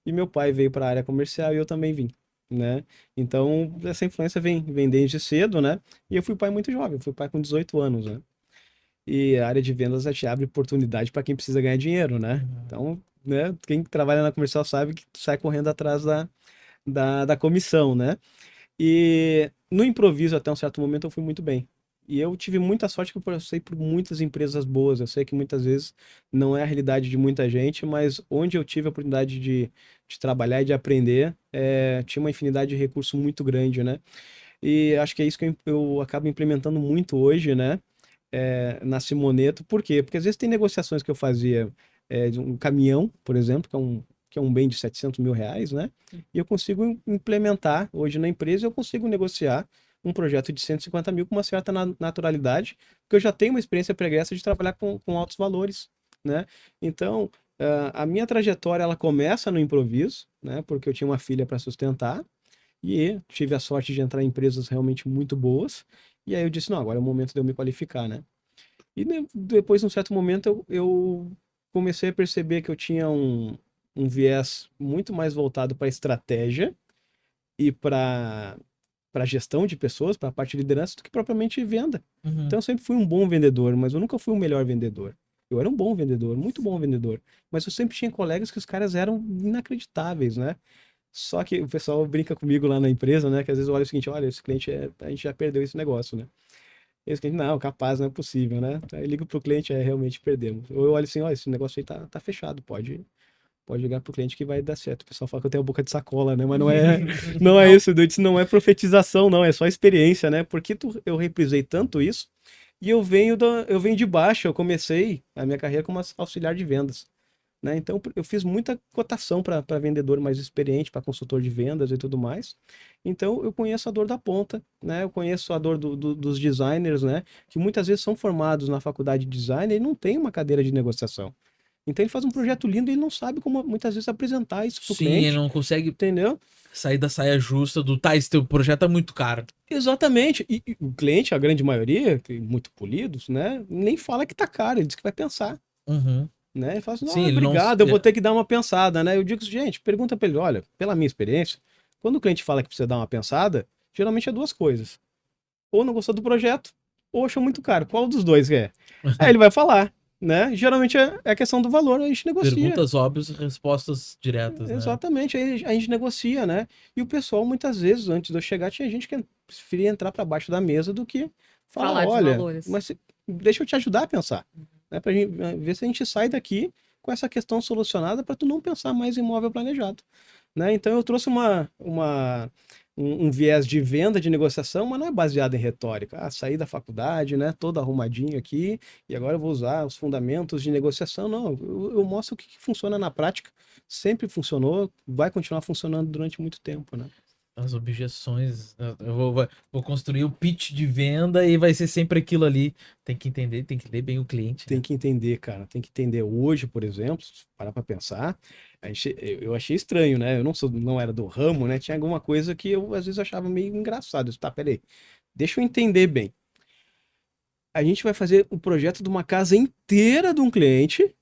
e meu pai veio para a área comercial e eu também vim, né? Então, essa influência vem desde cedo, né? E eu fui pai muito jovem, eu fui pai com 18 anos, né? E a área de vendas já te abre oportunidade para quem precisa ganhar dinheiro, né? Uhum. Então, né, quem trabalha na comercial sabe que tu sai correndo atrás da comissão, né? E no improviso, até um certo momento, eu fui muito bem. E eu tive muita sorte que eu passei por muitas empresas boas. Eu sei que muitas vezes não é a realidade de muita gente, mas onde eu tive a oportunidade de trabalhar e de aprender, tinha uma infinidade de recursos muito grande, né? E acho que é isso que eu acabo implementando muito hoje, né? Na Simoneto. Por quê? Porque às vezes tem negociações que eu fazia de um caminhão, por exemplo, que é um bem de 700 mil reais, né? E eu consigo implementar hoje na empresa, eu consigo negociar um projeto de 150 mil com uma certa naturalidade, porque eu já tenho uma experiência pregressa de trabalhar com altos valores, né? Então, a minha trajetória, ela começa no improviso, né? Porque eu tinha uma filha para sustentar, e tive a sorte de entrar em empresas realmente muito boas. E aí eu disse, não, agora é o momento de eu me qualificar, né? E depois, num certo momento, eu comecei a perceber que eu tinha um viés muito mais voltado para estratégia e para gestão de pessoas, para a parte de liderança, do que propriamente venda. Uhum. Então eu sempre fui um bom vendedor, mas eu nunca fui o melhor vendedor. Eu era um bom vendedor, muito bom vendedor. Mas eu sempre tinha colegas que os caras eram inacreditáveis, né? Só que o pessoal brinca comigo lá na empresa, né? Que às vezes eu olho o seguinte, olha, esse cliente, a gente já perdeu esse negócio, né? Esse cliente, não, capaz, não é possível, né? Aí eu ligo pro cliente, realmente perdemos. Ou eu olho assim, olha, esse negócio aí tá fechado, pode ligar pro cliente que vai dar certo. O pessoal fala que eu tenho a boca de sacola, né? Mas não é Não, isso, eu disse, não é profetização, não, é só experiência, né? Porque eu reprisei tanto isso, e eu venho de baixo, eu comecei a minha carreira como auxiliar de vendas, né? Então eu fiz muita cotação para vendedor mais experiente, para consultor de vendas e tudo mais. Então eu conheço a dor da ponta, né? Eu conheço a dor dos designers, né? Que muitas vezes são formados na faculdade de design e não tem uma cadeira de negociação. Então ele faz um projeto lindo e ele não sabe como muitas vezes apresentar isso para o Sim, ele cliente, não consegue entendeu? sair da saia justa do tá, esse teu projeto é muito caro. Exatamente. E o cliente, a grande maioria, muito polidos, né? Nem fala que tá caro, ele diz que vai pensar. Uhum. né? Ele fala assim, Sim, "Ah, ele não- obrigado, eu vou ter que dar uma pensada, né? Eu digo, gente, pergunta pra ele, olha, pela minha experiência, quando o cliente fala que precisa dar uma pensada, geralmente é duas coisas. Ou não gostou do projeto, ou achou muito caro. Qual dos dois é? Aí ele vai falar, né? Geralmente é questão do valor, a gente negocia. Perguntas óbvias, respostas diretas, né? Exatamente, aí a gente negocia, né? E o pessoal, muitas vezes, antes de eu chegar, tinha gente que preferia entrar para baixo da mesa do que falar, Falar de olha, valores. mas deixa eu te ajudar a pensar, né? Pra gente ver se a gente sai daqui com essa questão solucionada para tu não pensar mais em imóvel planejado, né? Então eu trouxe um viés de venda, de negociação, mas não é baseado em retórica. Ah, saí da faculdade, né? Todo arrumadinho aqui, e agora eu vou usar os fundamentos de negociação. Não, eu mostro o que funciona na prática. Sempre funcionou, vai continuar funcionando durante muito tempo, né? As objeções. Vou construir o pitch de venda e vai ser sempre aquilo ali. Tem que entender, tem que ler bem o cliente, Tem né? que entender, cara. Tem que entender. Hoje, por exemplo, se parar para pensar, eu achei estranho, né? Eu não era do ramo, né? Tinha alguma coisa que eu às vezes achava meio engraçado. Eu disse, tá, peraí, deixa eu entender bem. A gente vai fazer o projeto de uma casa inteira de um cliente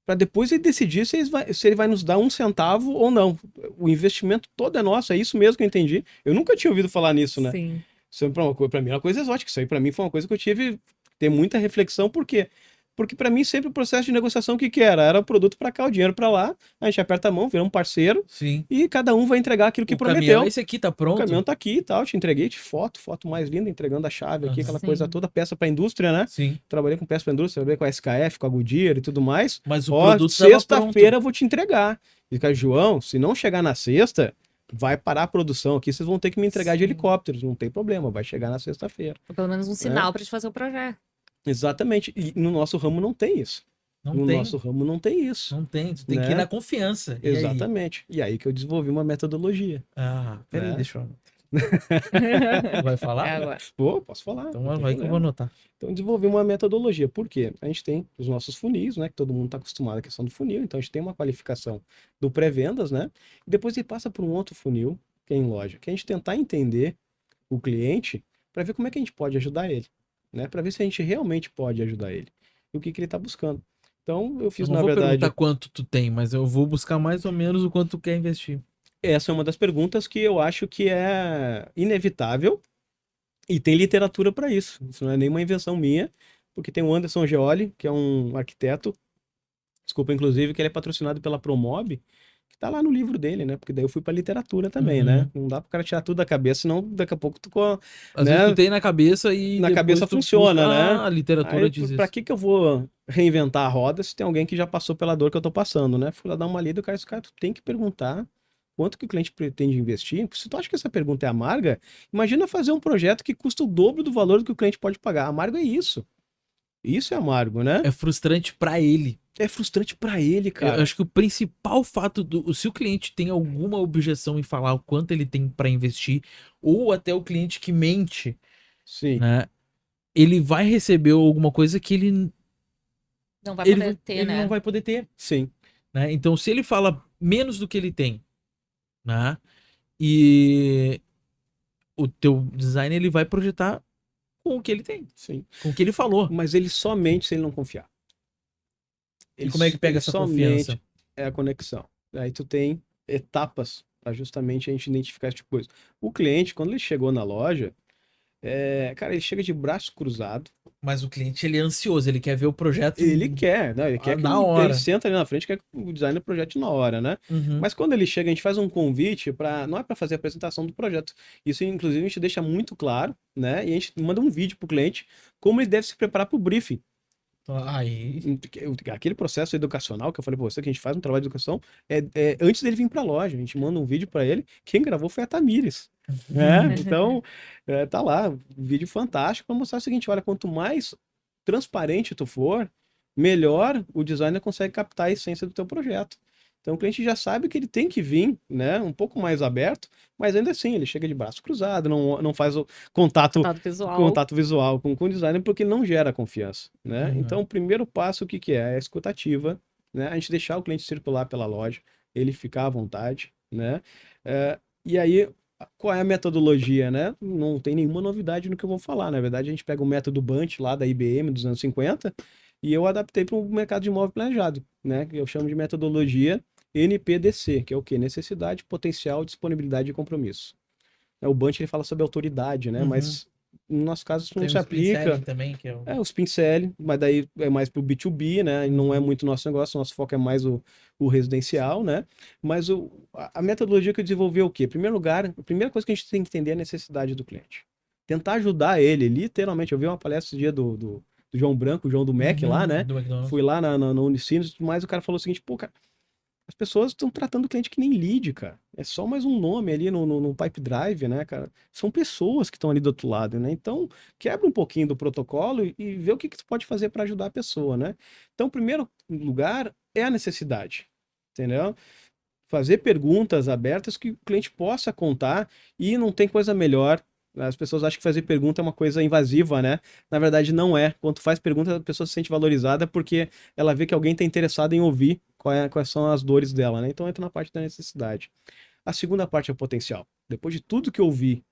para depois ele decidir se ele vai nos dar um centavo ou não. O investimento todo é nosso, é isso mesmo que eu entendi. Eu nunca tinha ouvido falar nisso, né? Sim. Isso para mim é uma coisa exótica. Isso aí para mim foi uma coisa que eu tive que ter muita reflexão. Por quê? Porque para mim sempre o processo de negociação o que que era? Era o produto para cá, o dinheiro para lá. A gente aperta a mão, vira um parceiro Sim. e cada um vai entregar aquilo que O prometeu. caminhão, esse aqui tá O pronto? caminhão tá aqui e tal, te entreguei de foto mais linda, entregando a chave aqui, Aham. aquela Sim. coisa toda, peça para indústria, né? Sim. Trabalhei com peça para indústria, trabalhei com a SKF, com a Goodyear e tudo mais. Mas o Ó, produto tava sexta-feira pronto. eu vou te entregar. E cara, João, se não chegar na sexta, vai parar a produção aqui, vocês vão ter que me entregar de Sim. helicópteros, não tem problema, vai chegar na sexta-feira. Ou pelo menos um sinal pra te fazer o projeto. Exatamente. E no nosso ramo não tem isso. Não No tem. nosso ramo não tem isso. Não tem. Tu tem que ir Né? na confiança. E aí? Exatamente. E aí que eu desenvolvi uma metodologia. Ah, peraí, Né? deixa eu. Vai falar? É agora. Pô, posso falar. Então não tem vai que eu vou problema. anotar. Então, eu desenvolvi uma metodologia. Por quê? A gente tem os nossos funis, né? Que todo mundo está acostumado à questão do funil. Então, a gente tem uma qualificação do pré-vendas, né? E depois ele passa por um outro funil, que é em loja. Que é a gente tentar entender o cliente para ver como é que a gente pode ajudar ele, né? Para ver se a gente realmente pode ajudar ele. E o que ele está buscando. Então, eu Eu fiz, não na vou verdade... perguntar quanto tu tem, mas eu vou buscar mais ou menos o quanto tu quer investir. Essa é uma das perguntas que eu acho que é inevitável e tem literatura para isso. Isso não é nenhuma invenção minha, porque tem o Anderson Geoli, que é um arquiteto, desculpa, inclusive, que ele é patrocinado pela Promob, que tá lá no livro dele, né? Porque daí eu fui pra literatura também, né? Não dá pro cara tirar tudo da cabeça, senão daqui a pouco tu, Às né? vezes tu tem na cabeça e Na depois cabeça tu funciona, busca, né? a literatura Aí, diz pra isso. que eu vou reinventar a roda se tem alguém que já passou pela dor que eu tô passando, né? Fui lá dar uma lida, o cara disse, cara, tu tem que perguntar quanto que o cliente pretende investir. Se tu acha que essa pergunta é amarga, imagina fazer um projeto que custa o dobro do valor do que o cliente pode pagar. Amargo é isso. Isso é amargo, né? É frustrante pra ele. É frustrante pra ele, Eu cara. acho que o principal fato se o cliente tem alguma objeção em falar o quanto ele tem pra investir, ou até o cliente que mente, Sim, né? Ele vai receber alguma coisa que ele, Não vai ele, poder ter, ele né? não vai poder ter, sim. né? Então, se ele fala menos do que ele tem, né? E o teu design ele vai projetar com o que ele tem, Sim. com o que ele falou. Mas ele somente se ele não confiar. E como é que pega Ele essa somente confiança? é a conexão. Aí tu tem etapas para justamente a gente identificar esse tipo de coisa. O cliente, quando ele chegou na loja, cara, ele chega de braço cruzado. Mas o cliente ele é ansioso, ele quer ver o projeto Ele quer, né? Ele quer que na ele hora. senta ali na frente, quer que o designer projete na hora, né? Uhum. Mas quando ele chega, a gente faz um convite para, não é para fazer a apresentação do projeto. Isso, inclusive, a gente deixa muito claro, né? E a gente manda um vídeo pro cliente como ele deve se preparar para o briefing. Aí, Aquele processo educacional que eu falei pra você, que a gente faz um trabalho de educação, antes dele vir pra loja. A gente manda um vídeo pra ele. Quem gravou foi a Tamires. Então, tá lá, um vídeo fantástico para mostrar o seguinte: olha, quanto mais transparente tu for, melhor o designer consegue captar a essência do teu projeto. Então o cliente já sabe que ele tem que vir, né, um pouco mais aberto, mas ainda assim ele chega de braço cruzado, não faz o contato visual com o designer porque ele não gera confiança, né? Uhum. Então o primeiro passo o que que é? É a escutativa, né? A gente deixar o cliente circular pela loja, ele ficar à vontade, né? E aí qual é a metodologia, né? Não tem nenhuma novidade no que eu vou falar. Na verdade, a gente pega o método Bunch lá da IBM dos anos 50 E eu adaptei para o mercado de imóvel planejado, né? Que eu chamo de metodologia NPDC, que é o quê? Necessidade, potencial, disponibilidade e compromisso. O Bunch ele fala sobre autoridade, né? Uhum. Mas no nosso caso isso não Tem se o spin aplica. selling também, que é o... Os pincel, mas daí é mais pro B2B, né? E não é muito nosso negócio, nosso foco é mais o residencial, né? Mas a metodologia que eu desenvolvi é o quê? Em primeiro lugar, a primeira coisa que a gente tem que entender é a necessidade do cliente. Tentar ajudar ele, literalmente. Eu vi uma palestra esse dia do João Branco, o João do Mac lá, né? do McDonald's. Fui lá na Unicinos, mas o cara falou o seguinte, pô, cara, as pessoas estão tratando o cliente que nem lead, cara. É só mais um nome ali no Pipe Drive, né, cara? São pessoas que estão ali do outro lado, né? Então, quebra um pouquinho do protocolo e vê o que tu pode fazer para ajudar a pessoa, né? Então, o primeiro lugar é a necessidade, entendeu? Fazer perguntas abertas que o cliente possa contar e não tem coisa melhor. As pessoas acham que fazer pergunta é uma coisa invasiva, né? Na verdade, não é. Quando tu faz pergunta, a pessoa se sente valorizada porque ela vê que alguém está interessado em ouvir quais são as dores dela, né? Então entra na parte da necessidade. A segunda parte é o potencial. Depois de tudo que eu vi,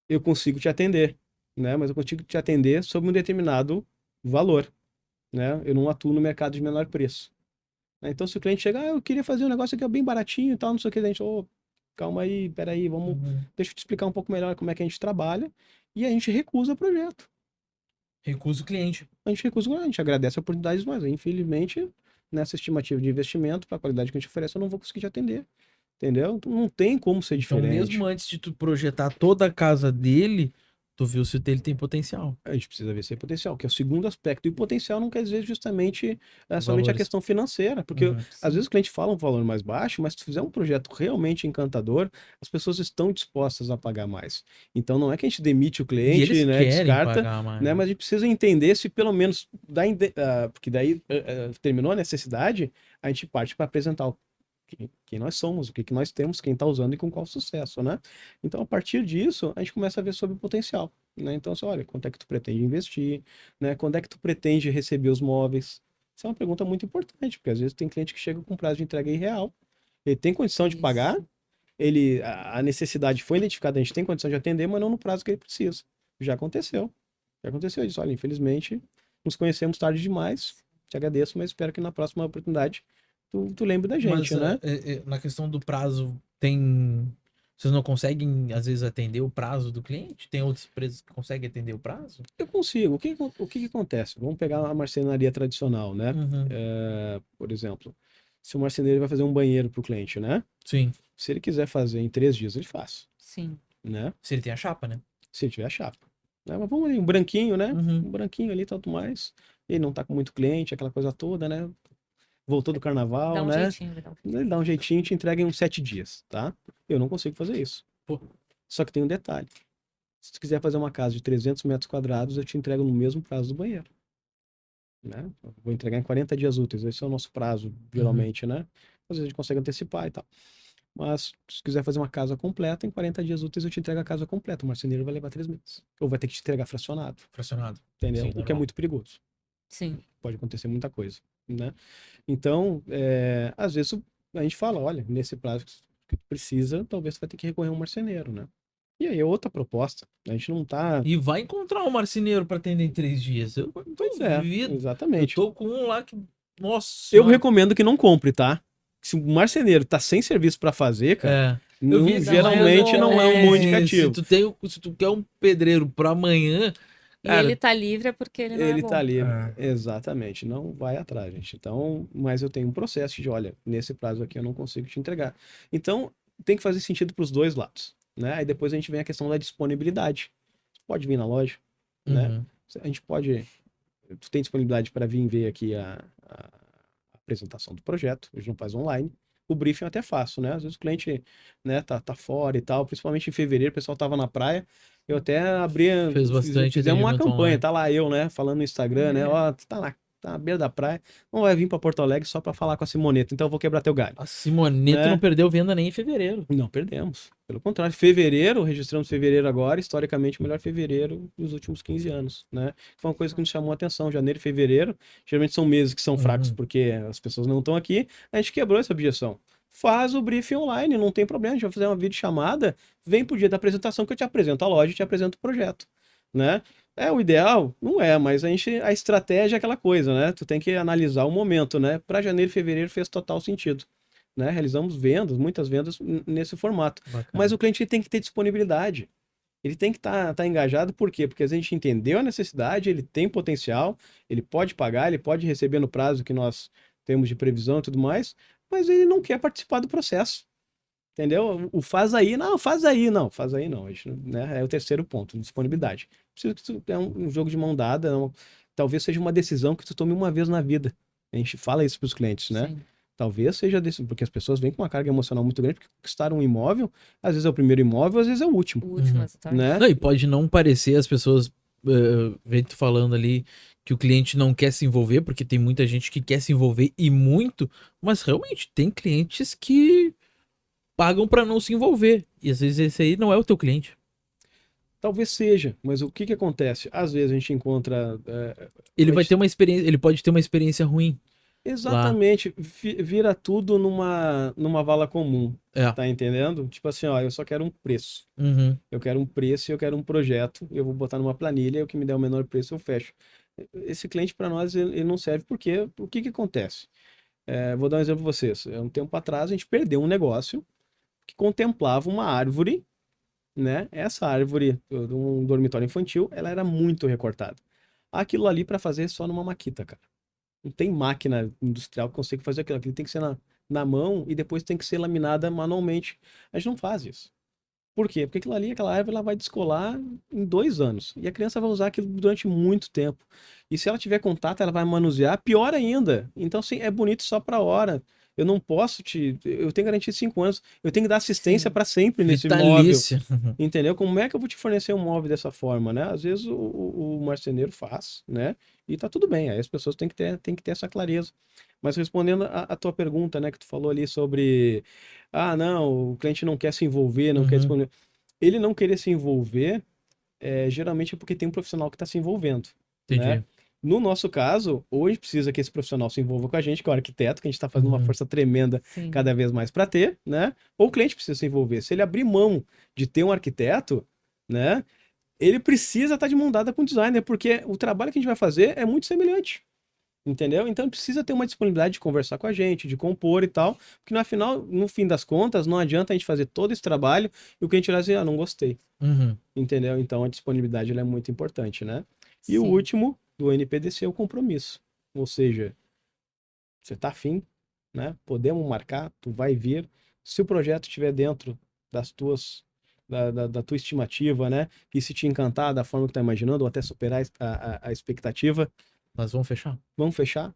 eu consigo te atender, né? Mas eu consigo te atender sob um determinado valor, né? Eu não atuo no mercado de menor preço. Então, se o cliente chegar, eu queria fazer um negócio aqui bem baratinho e tal, não sei o que, a gente, calma aí, peraí, deixa eu te explicar um pouco melhor como é que a gente trabalha, e a gente recusa o projeto. Recusa o cliente. A gente agradece a oportunidade, mas infelizmente, nessa estimativa de investimento, para a qualidade que a gente oferece, eu não vou conseguir te atender. Entendeu? Então, não tem como ser Então, diferente. mesmo antes de tu projetar toda a casa dele, tu viu se ele tem potencial. A gente precisa ver se é potencial, que é o segundo aspecto. E o potencial não quer dizer justamente somente a Valores. questão financeira, porque Uhum. às vezes o cliente fala um valor mais baixo, mas se tu fizer um projeto realmente encantador, as pessoas estão dispostas a pagar mais. Então não é que a gente demite o E cliente, eles né, querem descarta, pagar mais. né, mas a gente precisa entender se pelo menos, porque daí terminou a necessidade, a gente parte para apresentar quem nós somos, o que nós temos, quem está usando e com qual sucesso, né? Então, a partir disso, a gente começa a ver sobre o potencial, né? Então, assim, olha, quanto é que tu pretende investir, né? Quando é que tu pretende receber os móveis? Isso é uma pergunta muito importante, porque às vezes tem cliente que chega com prazo de entrega irreal, ele tem condição de pagar, Isso. a necessidade foi identificada, a gente tem condição de atender, mas não no prazo que ele precisa. Já aconteceu. Já aconteceu isso. Olha, infelizmente, nos conhecemos tarde demais, te agradeço, mas espero que na próxima oportunidade tu lembre da gente, Mas né? na questão do prazo, tem... Vocês não conseguem, às vezes, atender o prazo do cliente? Tem outras empresas que conseguem atender o prazo? Eu consigo. O que acontece? Vamos pegar a marcenaria tradicional, né? Uhum. Por exemplo, se o marceneiro vai fazer um banheiro para o cliente, né? Sim. Se ele quiser fazer em 3 dias, ele faz, Sim. né? Se ele tem a chapa, né? Se ele tiver a chapa. Né? Mas vamos ali, um branquinho, né? Uhum. Um branquinho ali, tanto mais. Ele não tá com muito cliente, aquela coisa toda, né? Voltou do carnaval, Dá um né? jeitinho, vai dar um Ele dá um jeitinho e te entrega em uns 7 dias, tá? Eu não consigo fazer isso. Pô. Só que tem um detalhe. Se tu quiser fazer uma casa de 300 metros quadrados, eu te entrego no mesmo prazo do banheiro. Né? Vou entregar em 40 dias úteis, esse é o nosso prazo, geralmente, né? Às vezes a gente consegue antecipar e tal. Mas se quiser fazer uma casa completa, em 40 dias úteis eu te entrego a casa completa. O marceneiro vai levar 3 meses. Ou vai ter que te entregar fracionado, Fracionado. entendeu? Sim, O que é normal. muito perigoso. Sim. Pode acontecer muita coisa, né? Então, às vezes a gente fala, olha, nesse prazo que tu precisa, talvez tu vai ter que recorrer a um marceneiro, né? E aí é outra proposta. A gente não tá... E vai encontrar um marceneiro para atender em 3 dias. Eu Pois é, duvido. Eu exatamente. tô com um lá que... Nossa Eu senhora. recomendo que não compre, tá? Se o marceneiro tá sem serviço pra fazer, cara, Eu vi esse geralmente dia não é um bom também, indicativo. Se tu quer um pedreiro para amanhã, E cara, ele tá livre é porque ele não é Ele bom. tá ali, Ah. exatamente, não vai atrás, gente. Então, mas eu tenho um processo de, olha, nesse prazo aqui eu não consigo te entregar. Então, tem que fazer sentido para os dois lados, né? Aí depois a gente vem a questão da disponibilidade. Você pode vir na loja, né? Uhum. A gente pode, tu tem disponibilidade para vir ver aqui a apresentação do projeto, a gente não faz online. O briefing eu até faço, né? Às vezes o cliente, né, tá fora e tal, principalmente em fevereiro, o pessoal tava na praia. Eu até abria, Fez bastante fizemos uma atendimento campanha, online. tá lá eu, né, falando no Instagram, né? Ó, tu tá na beira da praia, não vai vir pra Porto Alegre só pra falar com a Simoneta, então eu vou quebrar teu galho. A Simoneta Né? não perdeu venda nem em fevereiro. Não perdemos. Pelo contrário, fevereiro, registramos fevereiro agora, historicamente o melhor fevereiro dos últimos 15 anos, né? Foi uma coisa que nos chamou a atenção. Janeiro e fevereiro, geralmente são meses que são fracos porque as pessoas não estão aqui. A gente quebrou essa objeção. Faz o briefing online, não tem problema. A gente vai fazer uma videochamada, vem pro dia da apresentação que eu te apresento a loja e te apresento o projeto, né? É o ideal? Não é, mas a estratégia é aquela coisa, né? Tu tem que analisar o momento, né? Para janeiro e fevereiro fez total sentido, né? Realizamos vendas, muitas vendas nesse formato. Bacana. Mas o cliente tem que ter disponibilidade. Ele tem que estar engajado, por quê? Porque a gente entendeu a necessidade, ele tem potencial, ele pode pagar, ele pode receber no prazo que nós temos de previsão e tudo mais, mas ele não quer participar do processo. Entendeu? O faz aí, não, faz aí, não, faz aí não. A gente, né, é o terceiro ponto, disponibilidade. Precisa que é um jogo de mão dada, talvez seja uma decisão que tu tome uma vez na vida. A gente fala isso para os clientes, né? Sim. Talvez seja desse, porque as pessoas vêm com uma carga emocional muito grande, porque conquistar um imóvel, às vezes é o primeiro imóvel, às vezes é o último, O último, Uhum. exatamente. né? Não, e pode não parecer as pessoas vem tu falando ali que o cliente não quer se envolver, porque tem muita gente que quer se envolver e muito, mas realmente tem clientes que pagam pra não se envolver. E às vezes esse aí não é o teu cliente. Talvez seja, mas o que que acontece? Às vezes a gente encontra. Ele vai gente- ter uma experiência, ele pode ter uma experiência ruim lá. Exatamente, vira tudo numa vala comum, É. tá entendendo? Tipo assim, ó, eu só quero um preço. Uhum. Eu quero um preço e eu quero um projeto. Eu vou botar numa planilha e o que me der o menor preço eu fecho. Esse cliente para nós ele não serve porque o que que acontece? Vou dar um exemplo para vocês. Um tempo atrás a gente perdeu um negócio que contemplava uma árvore, né? Essa árvore de um dormitório infantil, ela era muito recortada. Aquilo ali para fazer só numa maquita, cara. Não tem máquina industrial que consiga fazer aquilo. Aquilo tem que ser na mão e depois tem que ser laminada manualmente. A gente não faz isso. Por quê? Porque aquilo ali, aquela árvore, ela vai descolar em 2 anos. E a criança vai usar aquilo durante muito tempo. E se ela tiver contato, ela vai manusear, pior ainda. Então, assim, é bonito só para hora. Eu não posso te. Eu tenho garantia de 5 anos. Eu tenho que dar assistência Sim. para sempre nesse imóvel. Vitalícia. Entendeu? Como é que eu vou te fornecer um móvel dessa forma, né? Às vezes o marceneiro faz, né? E tá tudo bem. Aí as pessoas têm que ter essa clareza. Mas respondendo a tua pergunta, né, que tu falou ali sobre, não, o cliente não quer se envolver, não quer Uhum. disponível. Ele não querer se envolver, geralmente é porque tem um profissional que está se envolvendo, né? Entendi. No nosso caso, hoje precisa que esse profissional se envolva com a gente, que é o arquiteto, que a gente está fazendo uma Uhum. força tremenda Sim. cada vez mais para ter, né? Ou o cliente precisa se envolver. Se ele abrir mão de ter um arquiteto, né? Ele precisa estar de mão dada com o designer, porque o trabalho que a gente vai fazer é muito semelhante. Entendeu? Então precisa ter uma disponibilidade de conversar com a gente, de compor e tal, porque no fim das contas, não adianta a gente fazer todo esse trabalho e o cliente olhar assim, não gostei. Uhum. Entendeu? Então a disponibilidade ela é muito importante, né? E o Sim. último do NPDC é o compromisso. Ou seja, você tá afim, né? Podemos marcar, tu vai vir. Se o projeto estiver dentro das tuas, da tua estimativa, né? E se te encantar da forma que tu tá imaginando, ou até superar a expectativa, Nós vamos fechar. vamos fechar,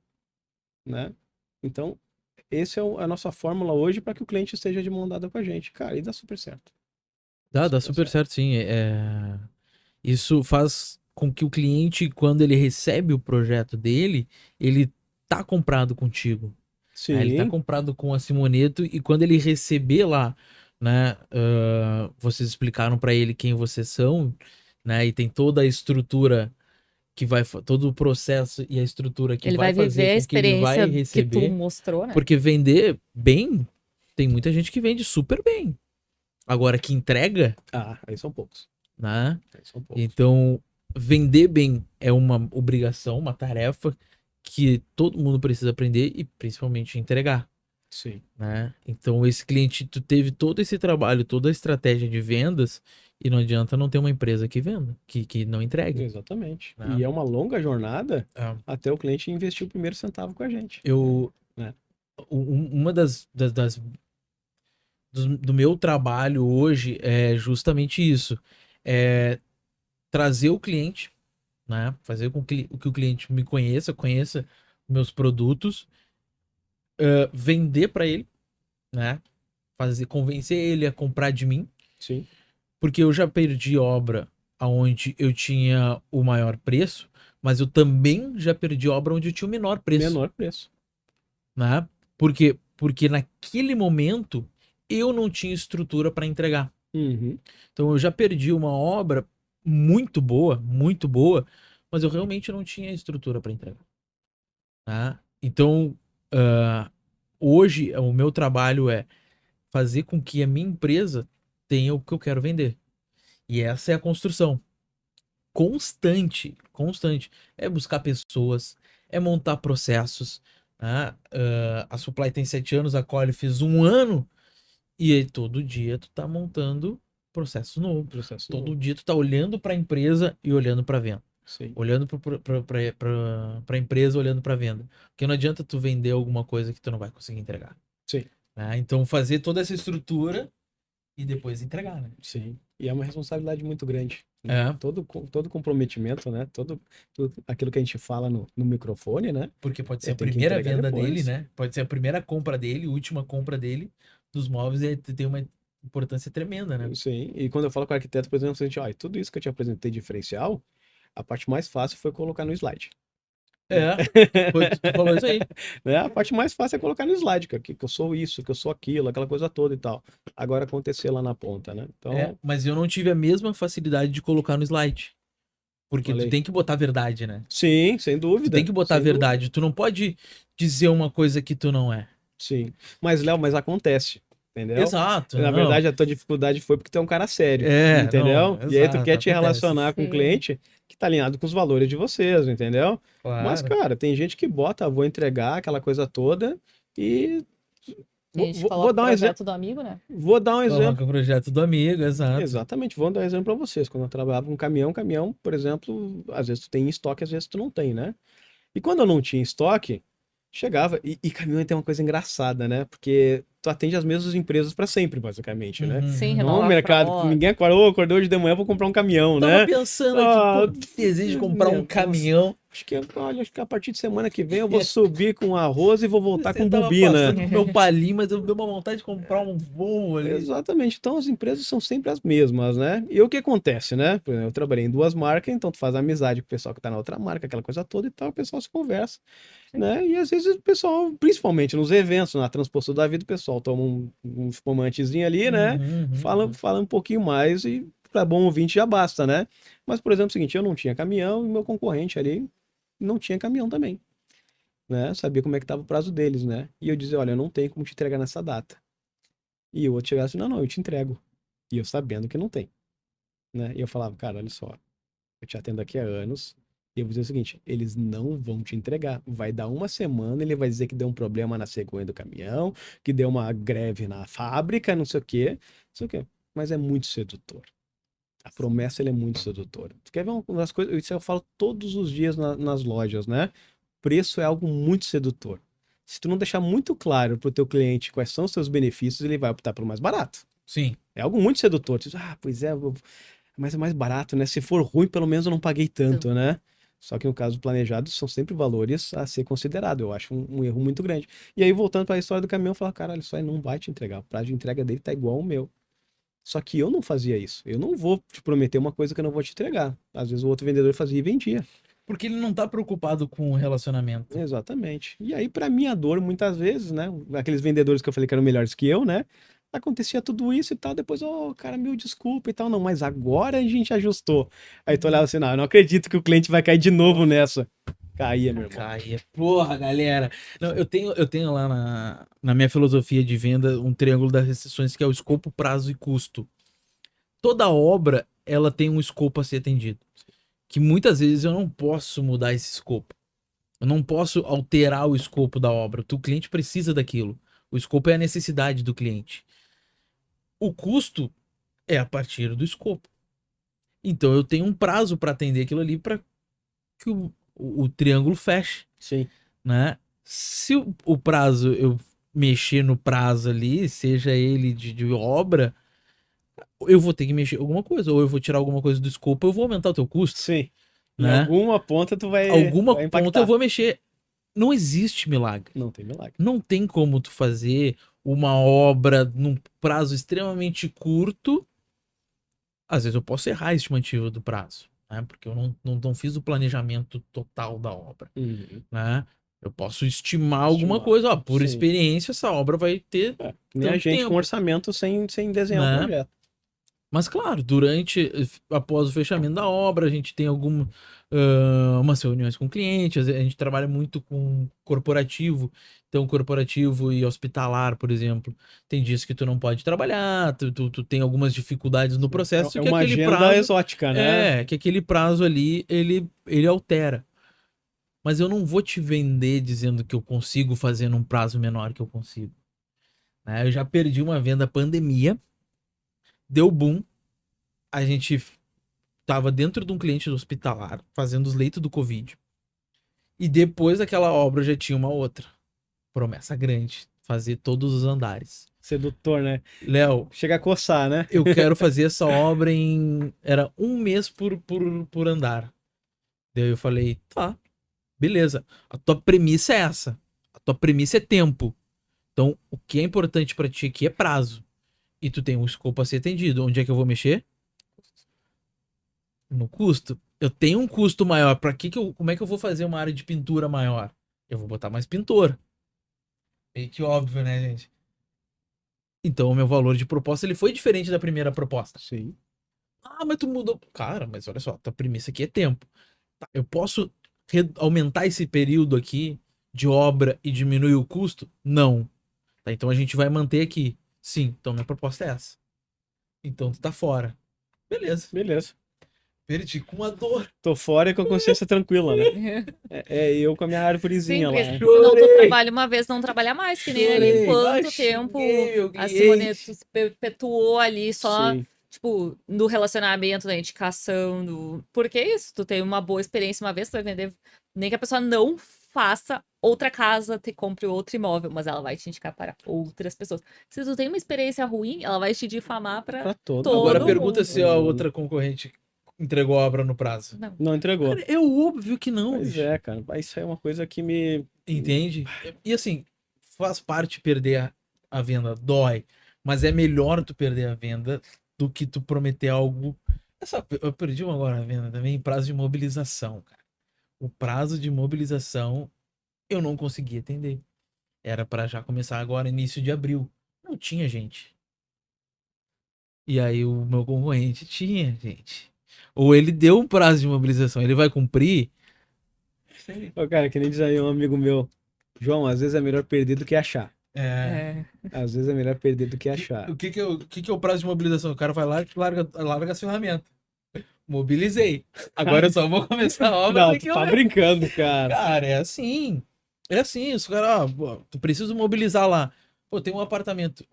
né? Então, essa é a nossa fórmula hoje para que o cliente esteja de mão dada com a gente. Cara, e dá super certo. Dá super certo, sim. Isso faz com que o cliente, quando ele recebe o projeto dele, ele tá comprado contigo. Né? Ele tá Sim, comprado com a Simoneto e quando ele receber lá, né, vocês explicaram pra ele quem vocês são, né, e tem toda a estrutura que vai, todo o processo e a estrutura que Ele vai vai viver fazer a com que ele vai experiência que tu receber, mostrou, né? porque vender bem, tem muita gente que vende super bem. Agora que entrega, aí são poucos. né? Aí são poucos. Então, vender bem é uma obrigação, uma tarefa que todo mundo precisa aprender e principalmente entregar, Sim, né? Então, esse cliente, tu teve todo esse trabalho, toda a estratégia de vendas e não adianta não ter uma empresa que venda, que não entregue, exatamente. né? E é uma longa jornada É. até o cliente investir o primeiro centavo com a gente. Eu, Né? uma do meu trabalho hoje é justamente isso, é trazer o cliente, né? Fazer com que o cliente me conheça meus produtos, vender para ele, né? Convencer ele a comprar de mim, Sim, porque eu já perdi obra aonde eu tinha o maior preço, mas eu também já perdi obra onde eu tinha o menor preço, menor preço. né? Porque naquele momento eu não tinha estrutura para entregar. Uhum. Então eu já perdi uma obra muito boa, mas eu realmente não tinha estrutura para entregar. Tá? Então, hoje o meu trabalho é fazer com que a minha empresa tenha o que eu quero vender. E essa é a construção. constante, constante. É buscar pessoas, é montar processos, né? A Supply tem 7 anos, a Quali fez 1 ano, e aí todo dia tu tá montando processo novo. Processo Todo novo. dia tu tá olhando para a empresa e olhando para venda. Sim. Olhando para a empresa, olhando para venda. Porque não adianta tu vender alguma coisa que tu não vai conseguir entregar. Sim. Né? Então fazer toda essa estrutura e depois entregar, né? Sim. E é uma responsabilidade muito grande. É. Todo comprometimento, né? Tudo aquilo que a gente fala no microfone, né? Porque pode ser Eu a tenho que primeira entregar venda depois. dele, né? Pode ser a primeira compra dele, a última compra dele dos móveis, e tem uma importância tremenda, né? Sim. E quando eu falo com o arquiteto, por exemplo, a gente, ó, tudo isso que eu te apresentei de diferencial, a parte mais fácil foi colocar no slide. É, tu falou isso aí. Né? A parte mais fácil é colocar no slide, cara, que eu sou isso, que eu sou aquilo, aquela coisa toda e tal. Agora acontecer lá na ponta, né? Então, É, mas eu não tive a mesma facilidade de colocar no slide. Porque tu Falei. tem que botar a verdade, né? Sim, sem Tu dúvida. tem que botar a sem dúvida. verdade. Tu não pode dizer uma coisa que tu não é. Sim. Mas, Léo, mas acontece. Entendeu? Exato, Na não. verdade, a tua dificuldade foi porque tu é um cara sério. É, Entendeu? não, E aí tu exato, quer te acontece. relacionar com um Sim. cliente que tá alinhado com os valores de vocês, entendeu? Mas, Claro. cara, tem gente que bota, vou entregar aquela coisa toda e. A gente Vou coloca o dar um exemplo. projeto do amigo, né? Vou dar um exemplo. Coloca o projeto do amigo, exato. Exatamente, vou dar um exemplo para vocês. Quando eu trabalhava com caminhão, por exemplo, às vezes tu tem em estoque, às vezes tu não tem, né? E quando eu não tinha estoque, chegava. E caminhão tem uma coisa engraçada, né? Porque tu atende as mesmas empresas para sempre, basicamente, né? Sim, Uhum. Não é um renovar mercado que frota. ninguém acordou hoje de manhã, vou comprar um caminhão, Tava né? pensando Ah, aqui, pô, que desejo de comprar um nossa. caminhão. Olha, acho que a partir de semana que vem eu vou subir com arroz e vou voltar Você com tava bobina. passando com o meu palinho, mas eu dei uma vontade de comprar um voo ali. Exatamente. Então as empresas são sempre as mesmas, né? E o que acontece, né? Por exemplo, eu trabalhei em 2 marcas, então tu faz amizade com o pessoal que tá na outra marca, aquela coisa toda e tal, o pessoal se conversa, né? E às vezes o pessoal, principalmente nos eventos, na Transposto da Vida, o pessoal toma um espumantezinho ali, né? Fala um pouquinho mais e para bom ouvinte já basta, né? Mas, por exemplo, é o seguinte, eu não tinha caminhão e meu concorrente ali não tinha caminhão também, né? Sabia como é que tava o prazo deles, né? E eu dizia, olha, eu não tenho como te entregar nessa data. E o outro chegava assim, não, eu te entrego. E eu sabendo que não tem, né? E eu falava, cara, olha só, eu te atendo aqui há anos, e eu vou dizer o seguinte, eles não vão te entregar. Vai dar uma semana, ele vai dizer que deu um problema na cegonha do caminhão, que deu uma greve na fábrica, não sei o quê, não sei o quê. Mas é muito sedutor. A promessa, ele é muito sedutora. Tu quer ver uma das coisas, isso eu falo todos os dias nas lojas, né? Preço é algo muito sedutor. Se tu não deixar muito claro pro teu cliente quais são os seus benefícios, ele vai optar pelo mais barato. Sim. É algo muito sedutor. Tu diz, pois é, mas é mais barato, né? Se for ruim, pelo menos eu não paguei tanto, né? Só que no caso planejado, são sempre valores a ser considerado. Eu acho um erro muito grande. E aí, voltando para a história do caminhão, eu falo, caralho, isso aí não vai te entregar. O prazo de entrega dele tá igual ao meu. Só que eu não fazia isso. Eu não vou te prometer uma coisa que eu não vou te entregar. Às vezes o outro vendedor fazia e vendia. Porque ele não tá preocupado com o relacionamento. Exatamente. E aí, para minha dor, muitas vezes, né? Aqueles vendedores que eu falei que eram melhores que eu, né? Acontecia tudo isso e tal. Depois, cara, meu, desculpa e tal. Não, mas agora a gente ajustou. Aí tu olhava assim, não, eu não acredito que o cliente vai cair de novo nessa. Caía, meu irmão. Caia. Porra, galera. Não, eu tenho lá na minha filosofia de venda um triângulo das restrições que é o escopo, prazo e custo. Toda obra, ela tem um escopo a ser atendido. Que muitas vezes eu não posso mudar esse escopo. Eu não posso alterar o escopo da obra. O cliente precisa daquilo. O escopo é a necessidade do cliente. O custo é a partir do escopo. Então eu tenho um prazo para atender aquilo ali para que o triângulo feche. Sim. Né? Se o prazo, eu mexer no prazo ali, seja ele de obra, eu vou ter que mexer alguma coisa. Ou eu vou tirar alguma coisa do escopo, ou eu vou aumentar o teu custo. Sim. Em Né? alguma ponta tu vai Alguma impactar. ponta eu vou mexer. Não existe milagre. Não tem milagre. Não tem como tu fazer uma obra num prazo extremamente curto. Às vezes eu posso errar a estimativa do prazo, né? Porque eu não fiz o planejamento total da obra, né? Eu posso estimar alguma coisa, por Sim. experiência, essa obra vai ter Nem a tanto gente tempo, com orçamento sem desenhar né? o projeto. Mas claro, após o fechamento da obra, a gente tem umas reuniões com clientes, a gente trabalha muito com corporativo, então corporativo e hospitalar, por exemplo, tem dias que tu não pode trabalhar, tu tem algumas dificuldades no processo, É que uma aquele agenda prazo, exótica, né? que aquele prazo ali, ele altera. Mas eu não vou te vender dizendo que eu consigo fazer num prazo menor que eu consigo, né? Eu já perdi uma venda pandemia, deu boom, a gente tava dentro de um cliente do hospitalar, fazendo os leitos do Covid. E depois daquela obra eu já tinha uma outra. Promessa grande. Fazer todos os andares. Sedutor, né? Léo, Chega a coçar, né? eu quero fazer essa obra em. Era um mês por andar. Daí eu falei, tá, beleza. A tua premissa é essa. A tua premissa é tempo. Então, o que é importante pra ti aqui é prazo. E tu tem um escopo a ser atendido. Onde é que eu vou mexer? No custo. Eu tenho um custo maior. Para como é que eu vou fazer uma área de pintura maior? Eu vou botar mais pintor. Meio que óbvio, né, gente? Então, o meu valor de proposta ele foi diferente da primeira proposta. Sim. Ah, mas tu mudou. Cara, mas olha só, tua premissa aqui é tempo. Tá, eu posso aumentar esse período aqui de obra e diminuir o custo? Não. Tá, então a gente vai manter aqui. Sim, então minha proposta é essa. Então tu tá fora. Beleza. Beleza. Perdi com a dor. Tô fora e com a consciência tranquila, né? É eu com a minha Sim, árvorezinha porque lá. senão tu trabalha uma vez, não trabalha mais, que nem ali. Chorei. Quanto Ai, tempo xinguei meu a cliente. Simoneto se perpetuou ali só, Sim. tipo, no relacionamento, na indicação, porque é isso, tu tem uma boa experiência uma vez, tu vai vender, nem que a pessoa não faça outra casa, te compre outro imóvel, mas ela vai te indicar para outras pessoas. Se tu tem uma experiência ruim, ela vai te difamar Pra para todo todo Agora mundo. pergunta se a outra concorrente entregou a obra no prazo. Não. Não entregou. Cara, é óbvio que não, Pois bicho. é, cara. Isso aí é uma coisa que me. Entende? E assim, faz parte perder a venda, dói. Mas é melhor tu perder a venda do que tu prometer algo. Eu perdi agora a venda também em prazo de mobilização, cara. O prazo de mobilização eu não consegui atender. Era para já começar agora, início de abril. Não tinha gente. E aí o meu concorrente tinha gente. Ou ele deu um prazo de mobilização, ele vai cumprir? Ô, cara, que nem diz aí um amigo meu. João, às vezes é melhor perder do que achar. É. Às vezes é melhor perder do que achar. O que que é o prazo de mobilização? O cara vai lá e larga as ferramentas. Mobilizei. Agora eu só vou começar a obra Não, daqui tu a tá um mês. brincando, cara. Cara, é assim. É assim. Os caras, ó, tu precisa mobilizar lá. Pô, tem um apartamento.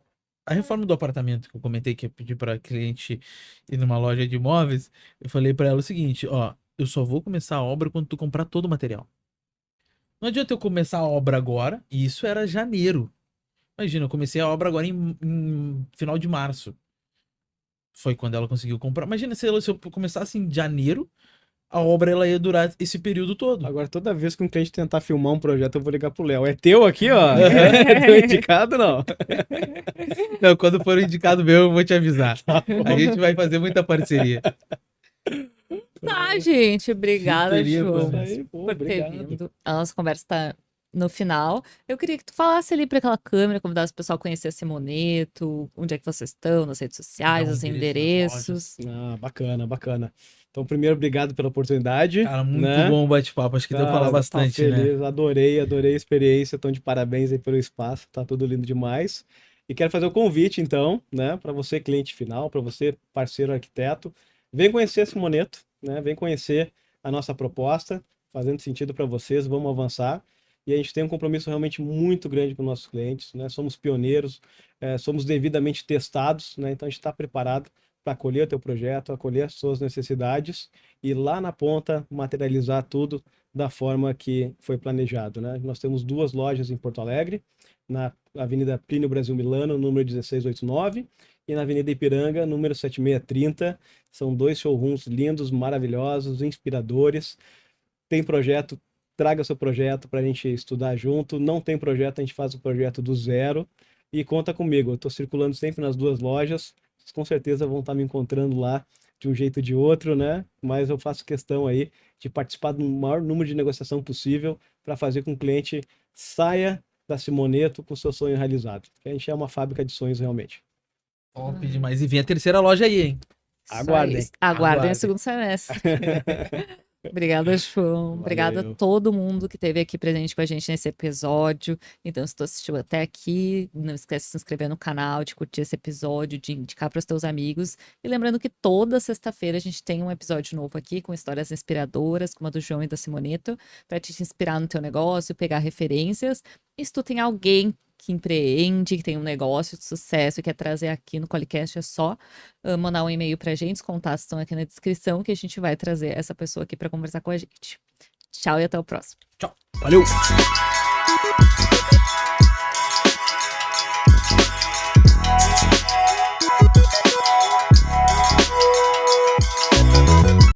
A reforma do apartamento que eu comentei que eu pedi pra cliente ir numa loja de imóveis, eu falei pra ela o seguinte, ó, eu só vou começar a obra quando tu comprar todo o material. Não adianta eu começar a obra agora, e isso era janeiro. Imagina, eu comecei a obra agora em final de março. Foi quando ela conseguiu comprar. Imagina se eu começasse em janeiro, a obra ela ia durar esse período todo. Agora, toda vez que um cliente tentar filmar um projeto, eu vou ligar pro Léo. É teu aqui, ó? É teu indicado, não? Não, quando for indicado meu, eu vou te avisar. A gente vai fazer muita parceria. Tá, gente. Obrigada, Seria, João, pô. Aí, pô, por ter obrigado. vindo. A nossa conversa tá no final. Eu queria que tu falasse ali para aquela câmera, convidasse o pessoal a conhecer a Simoneto, onde é que vocês estão, nas redes sociais, Dá um os endereço endereços. Ah, bacana, bacana. Então, primeiro, obrigado pela oportunidade. Cara, muito né? bom o bate-papo. Acho que deu pra falar Cara, bastante, tá né? feliz, adorei a experiência. Então, de parabéns aí pelo espaço, tá tudo lindo demais. E quero fazer o convite, então, né, para você, cliente final, para você, parceiro arquiteto, vem conhecer a Simoneto, né? Vem conhecer a nossa proposta, fazendo sentido para vocês, vamos avançar. E a gente tem um compromisso realmente muito grande com nossos clientes, né? Somos pioneiros, somos devidamente testados, né? Então a gente está preparado para acolher o teu projeto, acolher as suas necessidades e lá na ponta materializar tudo da forma que foi planejado, né? Nós temos 2 lojas em Porto Alegre, na Avenida Plínio Brasil Milano, número 1689, e na Avenida Ipiranga, número 7630. São 2 showrooms lindos, maravilhosos, inspiradores. Tem projeto, traga seu projeto para a gente estudar junto. Não tem projeto, a gente faz o projeto do zero. E conta comigo, eu estou circulando sempre nas 2 lojas. Vocês com certeza vão estar me encontrando lá de um jeito ou de outro, né? Mas eu faço questão aí de participar do maior número de negociação possível para fazer com que o cliente saia da Simoneto com o seu sonho realizado. Porque a gente é uma fábrica de sonhos realmente. Top demais. E vem a terceira loja aí, hein? Isso aí. Aguardem. Aguardem Aguardem. o segundo semestre. Obrigada, João. Obrigada a Valeu. todo mundo que esteve aqui presente com a gente nesse episódio. Então, se tu assistiu até aqui, não esquece de se inscrever no canal, de curtir esse episódio, de indicar para os teus amigos. E lembrando que toda sexta-feira a gente tem um episódio novo aqui com histórias inspiradoras, como a do João e da Simoneto, para te inspirar no teu negócio, pegar referências. E se tu tem alguém que empreende, que tem um negócio de sucesso e quer trazer aqui no Qualicast, é só mandar um e-mail pra gente, os contatos estão aqui na descrição, que a gente vai trazer essa pessoa aqui para conversar com a gente. Tchau e até o próximo. Valeu!